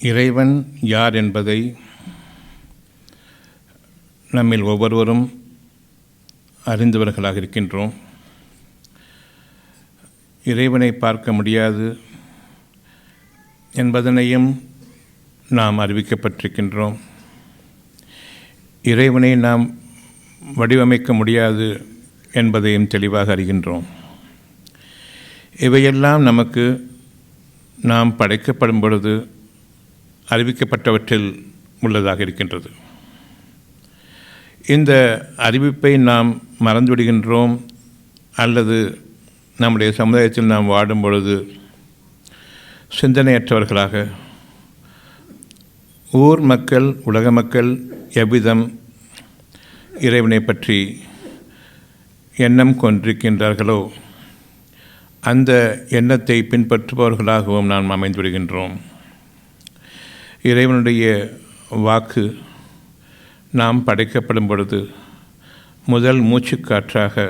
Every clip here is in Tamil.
இறைவன் யார் என்பதை நம்மில் ஒவ்வொருவரும் அறிந்தவர்களாக இருக்கின்றோம். இறைவனை பார்க்க முடியாது என்பதனையும் நாம் அறிவிக்கப்பட்டிருக்கின்றோம். இறைவனை நாம் வடிவமைக்க முடியாது என்பதையும் தெளிவாக அறிகின்றோம். இவையெல்லாம் நமக்கு நாம் படைக்கப்படும் பொழுது அறிவிக்கப்பட்டவற்றில் உள்ளதாக இருக்கின்றது. இந்த அறிவிப்பை நாம் மறந்துவிடுகின்றோம், அல்லது நம்முடைய சமுதாயத்தில் நாம் வாடும் பொழுது சிந்தனையற்றவர்களாக ஊர் மக்கள், உலக மக்கள் எவ்விதம் இறைவனை பற்றி எண்ணம் கொண்டிருக்கின்றார்களோ அந்த எண்ணத்தை பின்பற்றுபவர்களாகவும் நாம் அமைந்துவிடுகின்றோம். இறைவனுடைய வாக்கு நாம் படைக்கப்படும் பொழுது முதல் மூச்சுக்காற்றாக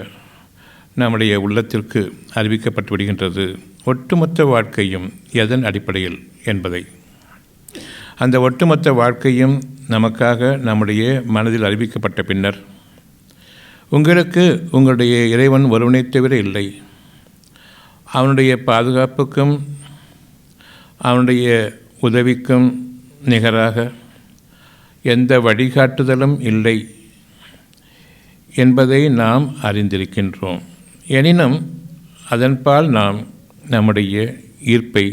நம்முடைய உள்ளத்திற்கு அறிவிக்கப்பட்டு விடுகின்றது. ஒட்டுமொத்த வாழ்க்கையும் எதன் அடிப்படையில் என்பதை, அந்த ஒட்டுமொத்த வாழ்க்கையும் நமக்காக நம்முடைய மனதில் அறிவிக்கப்பட்ட பின்னர், உங்களுக்கு உங்களுடைய இறைவன் ஒருவனை தவிர இல்லை, அவனுடைய பாதுகாப்புக்கும் அவனுடைய உதவிக்கும் நிகராக எந்த வழிகாட்டுதலும் இல்லை என்பதை நாம் அறிந்திருக்கின்றோம். எனினும் அதன்பால் நாம் நம்முடைய ஈர்ப்பை,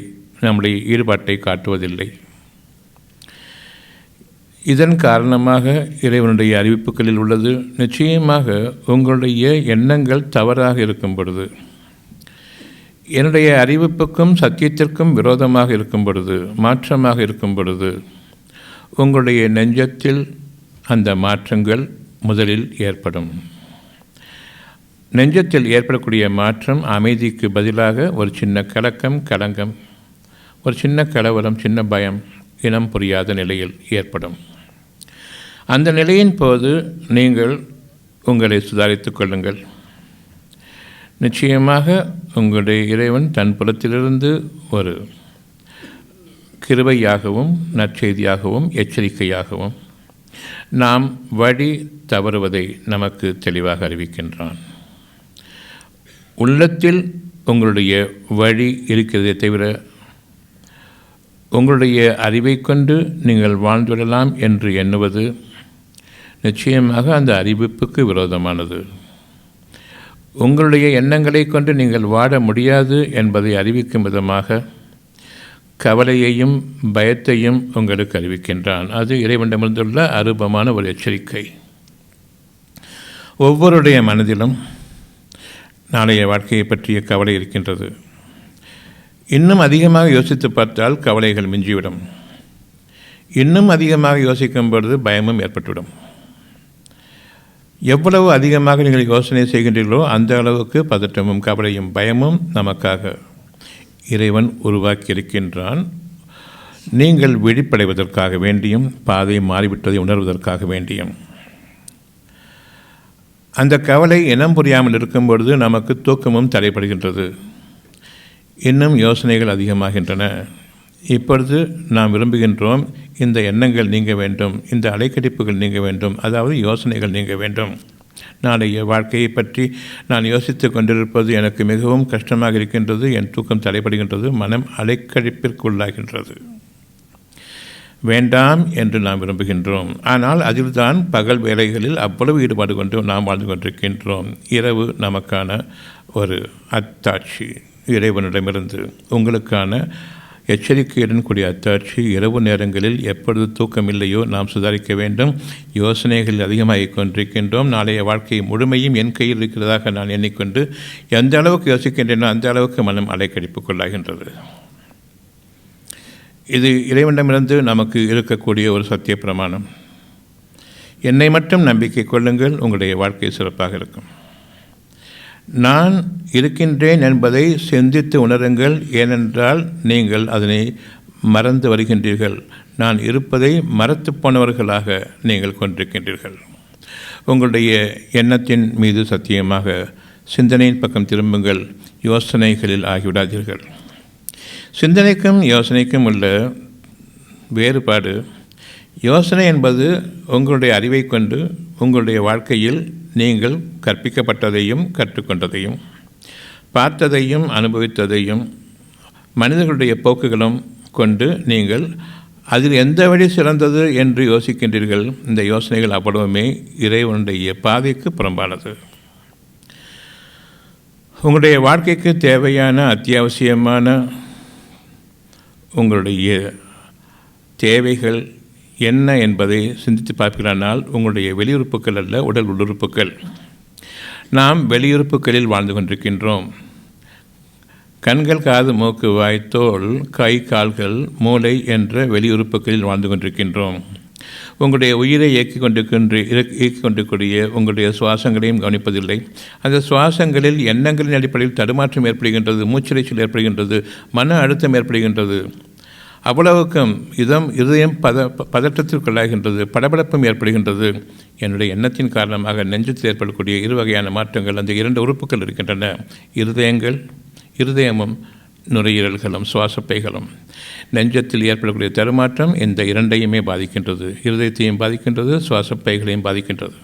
நம்முடைய ஈடுபாட்டை காட்டுவதில்லை. இதன் காரணமாக இறைவனுடைய அறிவிப்புகளில் உள்ளது, நிச்சயமாக உங்களுடைய எண்ணங்கள் தவறாக இருக்கும் பொழுது, என்னுடைய அறிவிப்புக்கும் சத்தியத்திற்கும் விரோதமாக இருக்கும் பொழுது, மாற்றமாக இருக்கும் பொழுது, உங்களுடைய நெஞ்சத்தில் அந்த மாற்றங்கள் முதலில் ஏற்படும். நெஞ்சத்தில் ஏற்படக்கூடிய மாற்றம் அமைதிக்கு பதிலாக ஒரு சின்ன கலங்கம், ஒரு சின்ன கலவரம், சின்ன பயம், இனம் புரியாத நிலையில் ஏற்படும். அந்த நிலையின் போது நீங்கள் உங்களை சுதாரித்து கொள்ளுங்கள். நிச்சயமாக உங்களுடைய இறைவன் தன் புறத்திலிருந்து ஒரு கிருபையாகவும் நற்செய்தியாகவும் எச்சரிக்கையாகவும் நாம் வழி தவறுவதை நமக்கு தெளிவாக அறிவிக்கின்றான். உள்ளத்தில் உங்களுடைய வழி இருக்கிறதே தவிர உங்களுடைய அறிவை கொண்டு நீங்கள் வாழ்ந்துவிடலாம் என்று எண்ணுவது நிச்சயமாக அந்த அறிவிப்புக்கு விரோதமானது. உங்களுடைய எண்ணங்களை கொண்டு நீங்கள் வாழ முடியாது என்பதை அறிவிக்கும் விதமாக கவலையையும் பயத்தையும் உங்களுக்கு அறிவிக்கின்றான். அது இறைவனிடமிருந்துள்ள அரூபமான ஒரு எச்சரிக்கை. ஒவ்வொருடைய மனதிலும் நாளைய வாழ்க்கையை பற்றிய கவலை இருக்கின்றது. இன்னும் அதிகமாக யோசித்து பார்த்தால் கவலைகள் மிஞ்சிவிடும். இன்னும் அதிகமாக யோசிக்கும் பொழுது பயமும் ஏற்பட்டுவிடும். எவ்வளவு அதிகமாக நீங்கள் யோசனை செய்கின்றீர்களோ அந்த அளவுக்கு பதற்றமும் கவலையும் பயமும் நமக்காக இறைவன் உருவாக்கியிருக்கின்றான். நீங்கள் விழிப்படைவதற்காக வேண்டியும், பாதை மாறிவிட்டதை உணர்வதற்காக வேண்டியும். அந்த கவலை இனம் புரியாமல் இருக்கும் பொழுது நமக்கு தூக்கமும் தடைபடுகின்றது. இன்னும் யோசனைகள் அதிகமாகின்றன. இப்பொழுது நாம் விரும்புகின்றோம், இந்த எண்ணங்கள் நீங்க வேண்டும், இந்த அலைக்கடிப்புகள் நீங்க வேண்டும், அதாவது யோசனைகள் நீங்க வேண்டும். நாளைய வாழ்க்கையை பற்றி நான் யோசித்து கொண்டிருப்பது எனக்கு மிகவும் கஷ்டமாக இருக்கின்றது, என் தூக்கம் தடைபடுகின்றது, மனம் அலைக்கழிப்பிற்குள்ளாகின்றது. வேண்டாம் என்று நாம் விரும்புகின்றோம். ஆனால் அதில்தான் பகல் வேளைகளில் அவ்வளவு ஈடுபாடு கொண்டு நாம் வாழ்ந்து கொண்டிருக்கின்றோம். இரவு நமக்கான ஒரு அத்தாட்சி, இறைவனிடமிருந்து உங்களுக்கான எச்சரிக்கையுடன் கூடிய அத்தாட்சி. இரவு நேரங்களில் எப்பொழுது தூக்கமில்லையோ நாம் சுதாரிக்க வேண்டும். யோசனைகள் அதிகமாகிக் கொண்டிருக்கின்றோம். நாளைய வாழ்க்கை முழுமையும் என் கையில் இருக்கிறதாக நான் எண்ணிக்கொண்டு எந்த அளவுக்கு யோசிக்கின்றேனோ அந்த அளவுக்கு மனம் அலைக்கழிப்புக்குள்ளாகின்றது. இது இறைவனிடமிருந்து நமக்கு இருக்கக்கூடிய ஒரு சத்திய பிரமாணம். என்னை மட்டும் நம்பிக்கை கொள்ளுங்கள், உங்களுடைய வாழ்க்கை சிறப்பாக இருக்கும். நான் இருக்கின்றேன் என்பதை சிந்தித்து உணருங்கள். ஏனென்றால் நீங்கள் அதனை மறந்து வருகின்றீர்கள். நான் இருப்பதை மறத்து போனவர்களாக நீங்கள் கொண்டிருக்கின்றீர்கள். உங்களுடைய எண்ணத்தின் மீது சத்தியமாக சிந்தனையின் பக்கம் திரும்புங்கள், யோசனைகளில் ஆகிவிடாதீர்கள். சிந்தனைக்கும் யோசனைக்கும் உள்ள வேறுபாடு. யோசனை என்பது உங்களுடைய அறிவை கொண்டு உங்களுடைய வாழ்க்கையில் நீங்கள் கற்பிக்கப்பட்டதையும் கற்றுக்கொண்டதையும் பார்த்ததையும் அனுபவித்ததையும் மனிதர்களுடைய போக்குகளும் கொண்டு நீங்கள் அதில் எந்த வழி சிறந்தது என்று யோசிக்கின்றீர்கள். இந்த யோசனைகள் அவ்வளவுமே இறைவனுடைய பாதைக்கு புறம்பானது. உங்களுடைய வாழ்க்கைக்கு தேவையான அத்தியாவசியமான உங்களுடைய தேவைகள் என்ன என்பதை சிந்தித்து பார்க்கிறானால் உங்களுடைய வெளியுறுப்புகள் அல்ல, உடல் உள்ளுறுப்புகள். நாம் வெளியுறுப்புகளில் வாழ்ந்து கொண்டிருக்கின்றோம். கண்கள், காது, மூக்கு, வாய், தோல், கை, கால்கள், மூளை என்ற வெளியுறுப்புகளில் வாழ்ந்து கொண்டிருக்கின்றோம். உங்களுடைய உயிரை இயக்கிக் கொண்டிருக்கூடிய உங்களுடைய சுவாசங்களையும் கவனிப்பதில்லை. அந்த சுவாசங்களில் எண்ணங்களின் அடிப்படையில் தடுமாற்றம் ஏற்படுகின்றது, மூச்சிறைச்சல் ஏற்படுகின்றது, மன அழுத்தம் ஏற்படுகின்றது. அவ்வளவுக்கும் இருதயம் பதற்றத்திற்குள்ளாகின்றது, படபடப்பும் ஏற்படுகின்றது. என்னுடைய எண்ணத்தின் காரணமாக நெஞ்சத்தில் ஏற்படக்கூடிய இரு வகையான மாற்றங்கள், அந்த இரண்டு உறுப்புகள் இருக்கின்றன. இருதயமும் நுரையீரல்களும் சுவாசப்பைகளும். நெஞ்சத்தில் ஏற்படக்கூடிய தடுமாற்றம் இந்த இரண்டையுமே பாதிக்கின்றது. இருதயத்தையும் பாதிக்கின்றது, சுவாசப்பைகளையும் பாதிக்கின்றது.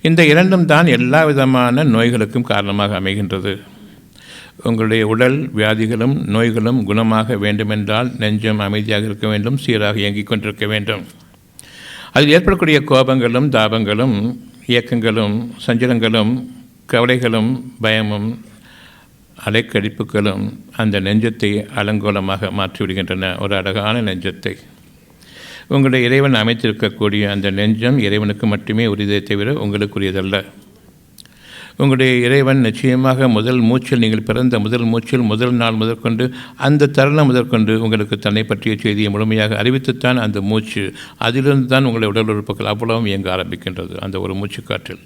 இந்த இரண்டும் தான் எல்லா விதமான நோய்களுக்கும் காரணமாக அமைகின்றது. உங்களுடைய உடல் வியாதிகளும் நோய்களும் குணமாக வேண்டுமென்றால் நெஞ்சம் அமைதியாக இருக்க வேண்டும், சீராக இயங்கிக் கொண்டிருக்க வேண்டும். அதில் ஏற்படக்கூடிய கோபங்களும் தாபங்களும் இயக்கங்களும் சஞ்சலங்களும் கவலைகளும் பயமும் அலைக்கடிப்புகளும் அந்த நெஞ்சத்தை அலங்கோலமாக மாற்றிவிடுகின்றன. ஒரு அழகான நெஞ்சத்தை உங்களுடைய இறைவன் அமைத்திருக்கக்கூடிய அந்த நெஞ்சம் இறைவனுக்கு மட்டுமே உரியதை தவிர உங்களுக்குரியதல்ல. உங்களுடைய இறைவன் நிச்சயமாக முதல் மூச்சில், நீங்கள் பிறந்த முதல் மூச்சில், முதல் நாள் முதற்கொண்டு, அந்த தருணம் முதற்கொண்டு உங்களுக்கு தன்னை பற்றிய செய்தியை முழுமையாக அறிவித்துத்தான் அந்த மூச்சு, அதிலிருந்து தான் உங்களுடைய உடல் உறுப்புகள் அவ்வளவும் இயங்க ஆரம்பிக்கின்றது. அந்த ஒரு மூச்சு காற்றில்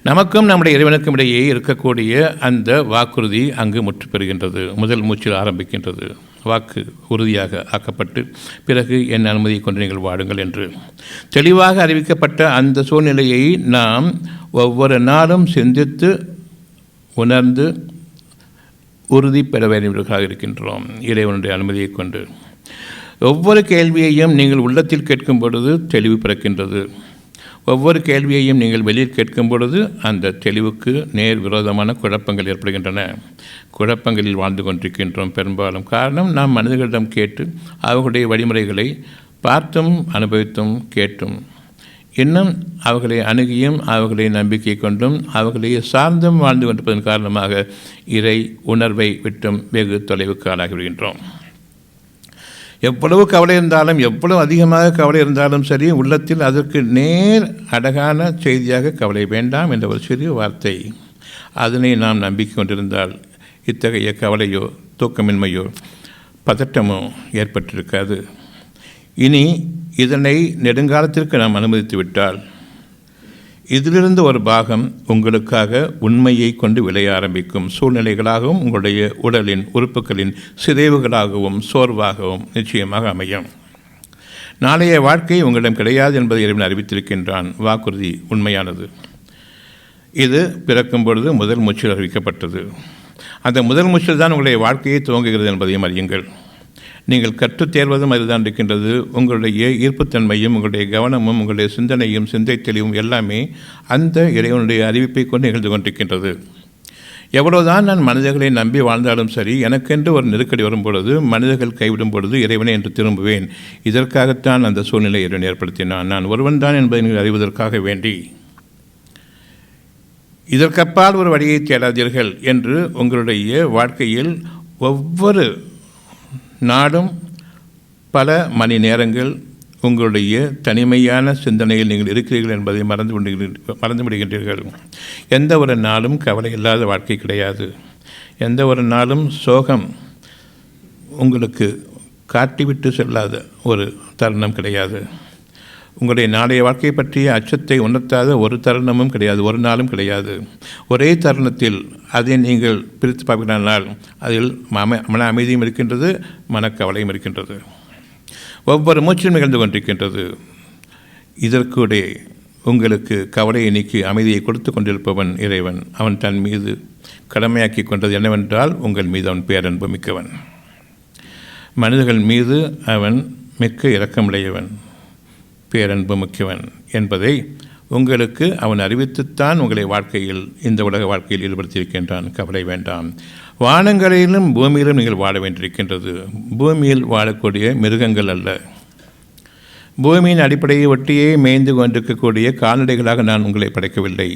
நமக்கும் நம்முடைய இறைவனுக்கும் இடையே இருக்கக்கூடிய அந்த வாக்குறுதி அங்கு முற்று பெறுகின்றது. முதல் மூச்சில் ஆரம்பிக்கின்றது. வாக்கு உறுதியாக ஆக்கப்பட்டு பிறகு என் அனுமதியை கொண்டு நீங்கள் வாடுங்கள் என்று தெளிவாக அறிவிக்கப்பட்ட அந்த சூழ்நிலையை நாம் ஒவ்வொரு நாளும் சிந்தித்து உணர்ந்து உறுதி பெற வேண்டியவர்களாக இருக்கின்றோம். இறைவனுடைய அனுமதியை கொண்டு ஒவ்வொரு கேள்வியையும் நீங்கள் உள்ளத்தில் கேட்கும் பொழுது தெளிவு பிறக்கின்றது. ஒவ்வொரு கேள்வியையும் நீங்கள் வெளியில் கேட்கும் பொழுது அந்த தெளிவுக்கு நேர் விரோதமான குழப்பங்கள் ஏற்படுகின்றன. குழப்பங்களில் வாழ்ந்து கொண்டிருக்கின்றோம் பெரும்பாலும். காரணம், நாம் மனிதர்களிடம் கேட்டு அவர்களுடைய வழிமுறைகளை பார்த்தும் அனுபவித்தும் கேட்டும் இன்னும் அவர்களை அணுகியும் அவர்களை நம்பிக்கை கொண்டும் அவர்களை சார்ந்தும் வாழ்ந்து கொண்டிருப்பதன் காரணமாக இறை உணர்வை விட்டும் வெகு தொலைவுக்கு ஆளாகிவிடுகின்றோம். எவ்வளவு கவலை இருந்தாலும், எவ்வளவு அதிகமாக கவலை இருந்தாலும் சரி, உள்ளத்தில் அதற்கு நேர் அழகான செய்தியாக கவலை வேண்டாம் என்ற ஒரு சிறிய வார்த்தை, அதனை நாம் நம்பிக்கை கொண்டிருந்தால் இத்தகைய கவலையோ தூக்கமின்மையோ பதட்டமோ ஏற்பட்டிருக்காது. இனி இதனை நெடுங்காலத்திற்கு நாம் அனுமதித்து விட்டால் இதிலிருந்து ஒரு பாகம் உங்களுக்காக உண்மையை கொண்டு விளைய ஆரம்பிக்கும். சூழ்நிலைகளாகவும் உங்களுடைய உடலின் உறுப்புகளின் சிதைவுகளாகவும் சோர்வாகவும் நிச்சயமாக அமையும். நாளைய வாழ்க்கை உங்களிடம் கிடையாது என்பதை இறைவன் அறிவித்திருக்கின்றான். வாக்குறுதி உண்மையானது. இது பிறக்கும் பொழுது முதல் மூச்சில் அறிவிக்கப்பட்டது. அந்த முதல் மூச்சில் தான் உங்களுடைய வாழ்க்கையை துவங்குகிறது என்பதையும் அறியுங்கள். நீங்கள் கற்றுத் தேர்வதும் அதுதான் இருக்கின்றது. உங்களுடைய ஈர்ப்புத்தன்மையும் உங்களுடைய கவனமும் உங்களுடைய சிந்தனையும் சிந்தை தெளிவும் எல்லாமே அந்த இறைவனுடைய அறிவிப்பை கொண்டு நிகழ்ந்து கொண்டிருக்கின்றது. எவ்வளவுதான் நான் மனிதர்களை நம்பி வாழ்ந்தாலும் சரி, எனக்கென்று ஒரு நெருக்கடி வரும் பொழுது, மனிதர்கள் கைவிடும் பொழுது இறைவனை என்று திரும்புவேன். இதற்காகத்தான் அந்த சூழ்நிலை இறைவன் ஏற்படுத்தினான். நான் ஒருவன் தான் என்பதை நீங்கள் அறிவதற்காக வேண்டி இதற்கப்பால் ஒரு வழியை தேடாதீர்கள் என்று உங்களுடைய வாழ்க்கையில் ஒவ்வொரு நாடும் பல மணி நேரங்கள் உங்களுடைய தனிமையான சிந்தனையில் நீங்கள் இருக்கிறீர்கள் என்பதை மறந்து விடுகின்றீர்கள். எந்த ஒரு நாளும் கவலை இல்லாத வாழ்க்கை கிடையாது. எந்த ஒரு நாளும் சோகம் உங்களுக்கு காட்டிவிட்டு செல்லாத ஒரு தருணம் கிடையாது. உங்களுடைய நாளைய வாழ்க்கையை பற்றிய அச்சத்தை உணர்த்தாத ஒரு தருணமும் கிடையாது, ஒரு நாளும் கிடையாது. ஒரே தருணத்தில் அதை நீங்கள் பிரித்து பார்க்கிறானால் அதில் மன அமைதியும் இருக்கின்றது, மனக்கவலையும் இருக்கின்றது. ஒவ்வொரு மூச்சிலும் நிகழ்ந்து கொண்டிருக்கின்றது. இதற்குடைய உங்களுக்கு கவலையை நீக்கி அமைதியை கொடுத்து கொண்டிருப்பவன் இறைவன். அவன் தன் மீது கடமையாக்கி கொண்டது என்னவென்றால் உங்கள் மீது அவன் பேரன்பு மிக்கவன். மனிதர்கள் மீது அவன் மிக்க இரக்கமுடையவன், பேரன்பு முக்கியவன் என்பதை உங்களுக்கு அவன் அறிவித்துத்தான் உங்களை வாழ்க்கையில், இந்த உலக வாழ்க்கையில் ஈடுபடுத்தியிருக்கின்றான். கவலை வேண்டாம். வானங்களிலும் பூமியிலும் நீங்கள் வாழ வேண்டியிருக்கின்றது. பூமியில் வாழக்கூடிய மிருகங்கள் அல்ல. பூமியின் அடிப்படையை ஒட்டியே மேய்ந்து கொண்டிருக்கக்கூடிய கால்நடைகளாக நான் உங்களை படைக்கவில்லை.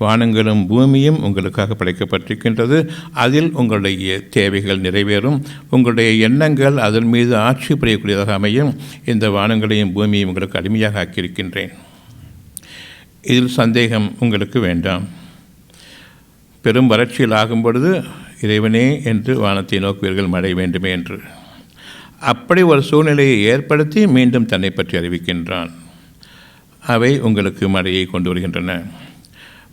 வானங்களும் பூமியும் உங்களுக்காக படைக்கப்பட்டிருக்கின்றது. அதில் உங்களுடைய தேவைகள் நிறைவேறும். உங்களுடைய எண்ணங்கள் அதன் மீது ஆட்சி புரியக்கூடியதாக அமையும். இந்த வானங்களையும் பூமியையும் உங்களுக்கு அடிமையாக ஆக்கியிருக்கின்றேன். இதில் சந்தேகம் உங்களுக்கு வேண்டாம். பெரும் வறட்சியில் ஆகும் பொழுது இறைவனே என்று வானத்தை நோக்குவீர்கள், மழை வேண்டுமே என்று. அப்படி ஒரு சூழ்நிலையை ஏற்படுத்தி மீண்டும் தன்னை பற்றி அறிவிக்கின்றான். அவை உங்களுக்கு மழையை கொண்டு வருகின்றன.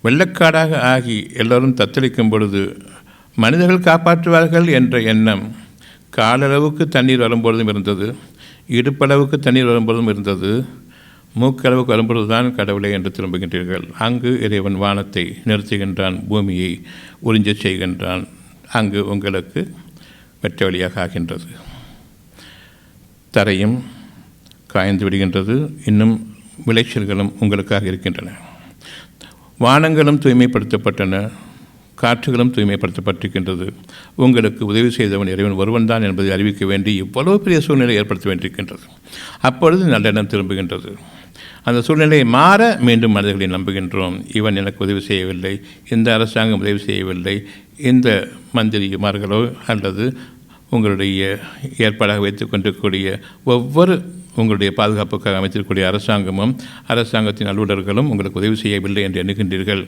வெள்ளக்காடாக ஆகி எல்லோரும் தத்தளிக்கும் பொழுது மனிதர்கள் காப்பாற்றுவார்கள் என்ற எண்ணம் காலளவுக்கு தண்ணீர் வரும்பொழுதும் இருந்தது, இடுப்பளவுக்கு தண்ணீர் வரும்பொழுதும் இருந்தது, மூக்களவுக்கு வரும்பொழுது தான் கடவுளை என்று திரும்புகின்றீர்கள். அங்கு இறைவன் வானத்தை நிறுத்துகின்றான், பூமியை உறிஞ்சச் செய்கின்றான். அங்கு உங்களுக்கு வெட்ட வழியாக ஆகின்றது. தரையும் காய்ந்து விடுகின்றது. இன்னும் விளைச்சல்களும் உங்களுக்காக இருக்கின்றன. வானங்களும் தூய்மைப்படுத்தப்பட்டன, காற்றுகளும் தூய்மைப்படுத்தப்பட்டிருக்கின்றது. உங்களுக்கு உதவி செய்தவன் இறைவன் ஒருவன் தான் என்பதை அறிவிக்க வேண்டி இவ்வளவு பெரிய சூழ்நிலை ஏற்படுத்த வேண்டியிருக்கின்றது. அப்பொழுது நல்லெண்ணம் திரும்புகின்றது. அந்த சூழ்நிலையை மாற மீண்டும் மனிதர்களை நம்புகின்றோம். இவன் எனக்கு உதவி செய்யவில்லை, இந்த அரசாங்கம் உதவி செய்யவில்லை, இந்த மந்திரிமார்களோ அல்லது உங்களுடைய ஏற்பாடாக வைத்துக் கொண்டிருக்கக்கூடிய ஒவ்வொரு உங்களுடைய பாதுகாப்புக்காக அமைத்திருக்கக்கூடிய அரசாங்கமும் அரசாங்கத்தின் அலுவலர்களும் உங்களுக்கு உதவி செய்யவில்லை என்று எண்ணுகின்றீர்கள்.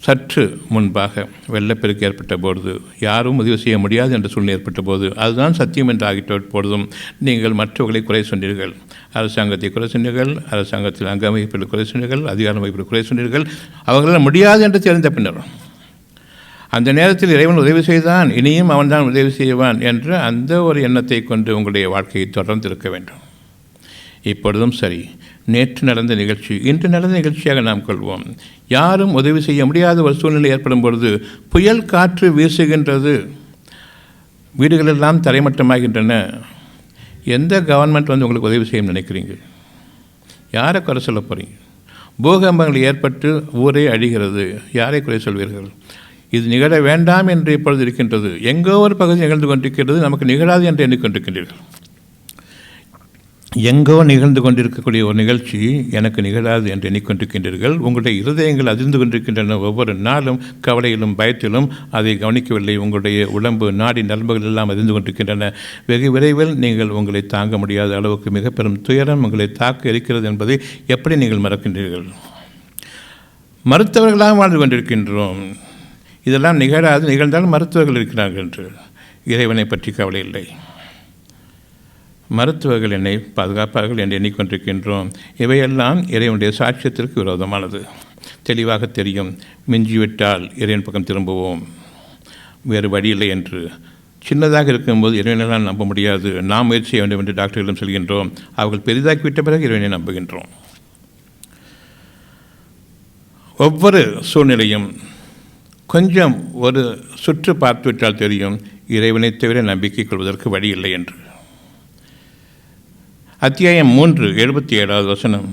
சற்று முன்பாக வெள்ளப்பெருக்கு ஏற்பட்ட பொழுது யாரும் உதவி செய்ய முடியாது என்ற சூழ்நிலை ஏற்பட்ட போது அதுதான் சத்தியம் என்று ஆகிட்ட பொழுதும் நீங்கள் மற்றவர்களை குறை சொன்னீர்கள். அரசாங்கத்தை குறை சொன்னீர்கள், அரசாங்கத்தில் அங்க அமைப்பில் குறை சொன்னீர்கள், அதிகார அமைப்பில் குறை சொன்னீர்கள். அவர்களால் முடியாது என்று தெரிந்த பின்னர் அந்த நேரத்தில் இறைவன் உதவி செய்தான், இனியும் அவன்தான் உதவி செய்வான் என்ற அந்த ஒரு எண்ணத்தை கொண்டு உங்களுடைய வாழ்க்கையை தொடர்ந்து இருக்க வேண்டும். இப்பொழுதும் சரி, நேற்று நடந்த நிகழ்ச்சி இன்று நடந்த நிகழ்ச்சியாக நாம் கொள்வோம். யாரும் உதவி செய்ய முடியாத ஒரு சூழ்நிலை ஏற்படும் பொழுது புயல் காற்று வீசுகின்றது, வீடுகளெல்லாம் தரைமட்டமாகின்றன. எந்த கவர்மெண்ட் வந்து உங்களுக்கு உதவி செய்ய நினைக்கிறீங்க? யாரை குறை சொல்ல போகிறீங்க? பூகம்பங்கள் ஏற்பட்டு ஊரே அழிகிறது, யாரை குறை சொல்வீர்கள்? இது நிகழ வேண்டாம் என்று இப்பொழுது இருக்கின்றது. எங்கோ ஒரு பகுதி நிகழ்ந்து கொண்டிருக்கிறது, நமக்கு நிகழாது என்று எண்ணிக்கொண்டிருக்கின்றீர்கள். எங்கோ நிகழ்ந்து கொண்டிருக்கக்கூடிய ஒரு நிகழ்ச்சி எனக்கு நிகழாது என்று எண்ணிக்கொண்டிருக்கின்றீர்கள். உங்களுடைய இருதயங்கள் அதிர்ந்து கொண்டிருக்கின்றன. ஒவ்வொரு நாளும் கவலையிலும் பயத்திலும் அதை கவனிக்கவில்லை. உங்களுடைய உடம்பு நாடி நரம்புகள் எல்லாம் அதிர்ந்து கொண்டிருக்கின்றன. வெகு விரைவில் நீங்கள் உங்களை தாங்க முடியாத அளவுக்கு மிக பெரும் துயரம் உங்களை தாக்க இருக்கிறது என்பதை எப்படி நீங்கள் மறக்கின்றீர்கள்? மருத்துவர்களாக வாழ்ந்து கொண்டிருக்கின்றோம். இதெல்லாம் நிகழாது, நிகழ்ந்தாலும் மருத்துவர்கள் இருக்கிறார்கள் என்று. இறைவனை பற்றி கவலை இல்லை. மருத்துவர்கள் என்னை பாதுகாப்பார்கள் என்று எண்ணிக்கொண்டிருக்கின்றோம். இவையெல்லாம் இறைவனுடைய சாட்சியத்திற்கு விரோதமானது. தெளிவாக தெரியும். மிஞ்சிவிட்டால் இறைவன் பக்கம் திரும்புவோம், வேறு வழியில்லை என்று. சின்னதாக இருக்கும்போது இறைவனெல்லாம் நம்ப முடியாது, நாம் முயற்சி செய்ய வேண்டும் என்று டாக்டர்களிடம் சொல்கின்றோம். அவர்கள் பெரிதாக்கிவிட்ட பிறகு இறைவனை நம்புகின்றோம். ஒவ்வொரு சூழ்நிலையும் கொஞ்சம் ஒரு சுற்று பார்த்துவிட்டால் தெரியும் இறைவனை தவிர நம்பிக்கை கொள்வதற்கு வழி இல்லை என்று. அத்தியாயம் 3 77வது வசனம்.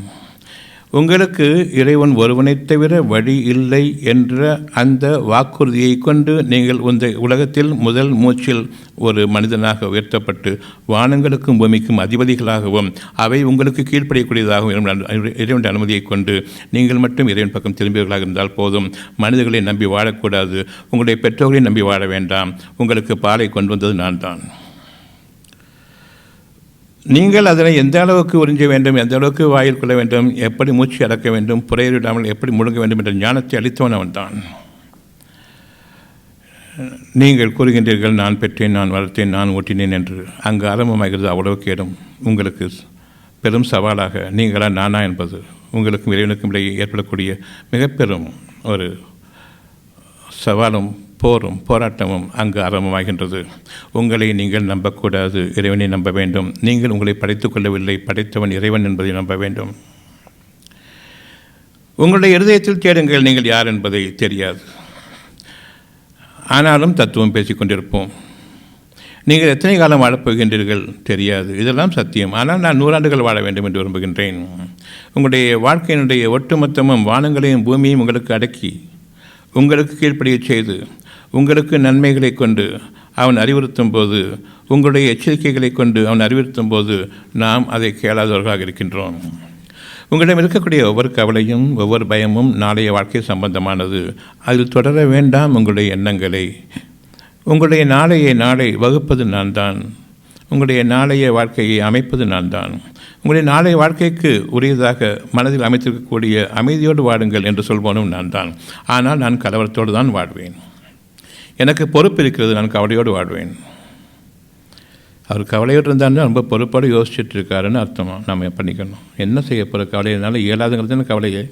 உங்களுக்கு இறைவன் ஒருவனைத் தவிர வழி இல்லை என்ற அந்த வாக்குறுதியை கொண்டு நீங்கள் இந்த உலகத்தில் முதல் மூச்சில் ஒரு மனிதனாக உயர்த்தப்பட்டு வானங்களுக்கும் பூமிக்கும் அதிபதிகளாகவும் அவை உங்களுக்கு கீழ்ப்படியக்கூடியதாகவும் இறைவனுடைய அனுமதியை கொண்டு நீங்கள் மட்டும் இறைவன் பக்கம் திரும்பியவர்களாக இருந்தால் போதும். மனிதர்களை நம்பி வாழக்கூடாது, உங்களுடைய பெற்றோர்களை நம்பி வாழ வேண்டாம். உங்களுக்கு பாலை கொண்டு வந்தது நான் தான். நீங்கள் அதனை எந்த அளவுக்கு உறிஞ்ச வேண்டும், எந்த அளவுக்கு வாயில் கொள்ள வேண்டும், எப்படி மூச்சு அடக்க வேண்டும், புறையிடாமல் எப்படி முழுங்க வேண்டும் என்ற ஞானத்தை அளித்தவன் அவன்தான். நீங்கள் கூறுகின்றீர்கள் நான் பெற்றேன், நான் வளர்த்தேன், நான் ஊட்டினேன் என்று. அங்கு ஆரம்பமாகிறது அவ்வளவு கேடும். உங்களுக்கு பெரும் சவாலாக நீங்களா நானா என்பது உங்களுக்கும் இறைவனுக்கும் இடையே ஏற்படக்கூடிய மிக பெரும் ஒரு சவாலும் போரும் போராட்டமும் அங்கு ஆரம்பமாகின்றது. உங்களை நீங்கள் நம்பக்கூடாது, இறைவனை நம்ப வேண்டும். நீங்கள் உங்களை படைத்துக் கொள்ளவில்லை, படைத்தவன் இறைவன் என்பதை நம்ப வேண்டும். உங்களுடைய இருதயத்தில் தேடுங்கள், நீங்கள் யார் என்பதை தெரியாது. ஆனாலும் தத்துவம் பேசிக்கொண்டிருப்போம். நீங்கள் எத்தனை காலம் வாழப்போகின்றீர்கள் தெரியாது, இதெல்லாம் சத்தியம். ஆனால் நான் 100 ஆண்டுகள் வாழ வேண்டும் என்று விரும்புகின்றேன். உங்களுடைய வாழ்க்கையினுடைய ஒட்டுமொத்தமும் வானங்களையும் பூமியையும் உங்களுக்கு அடக்கி உங்களுக்கு கீழ்ப்படிய செய்து உங்களுக்கு நன்மைகளை கொண்டு அவன் அறிவுறுத்தும் போது, உங்களுடைய எச்சரிக்கைகளை கொண்டு அவன் அறிவுறுத்தும் போது நாம் அதை கேளாதவர்களாக இருக்கின்றோம். உங்களிடம் இருக்கக்கூடிய ஒவ்வொரு கவலையும் ஒவ்வொரு பயமும் நாளைய வாழ்க்கை சம்பந்தமானது. அதில் தொடர வேண்டாம் உங்களுடைய எண்ணங்களை. உங்களுடைய நாளை வகுப்பது நான் தான். உங்களுடைய நாளைய வாழ்க்கையை அமைப்பது நான் தான். உங்களுடைய நாளைய வாழ்க்கைக்கு உரியதாக மனதில் அமைத்திருக்கக்கூடிய அமைதியோடு வாடுங்கள் என்று சொல்வோனும் நான் தான். ஆனால் நான் கலவரத்தோடு தான் வாழ்வேன். எனக்கு பொறுப்பு இருக்கிறது, நான் கவலையோடு வாழ்வேன். அவர் கவலையோடு இருந்தாலும் ரொம்ப பொறுப்போடு யோசிச்சுட்டு இருக்காருன்னு அர்த்தமா நம்ம பண்ணிக்கணும். என்ன செய்ய போகிற கவலையினால இயலாதுங்கிறது கவலையே.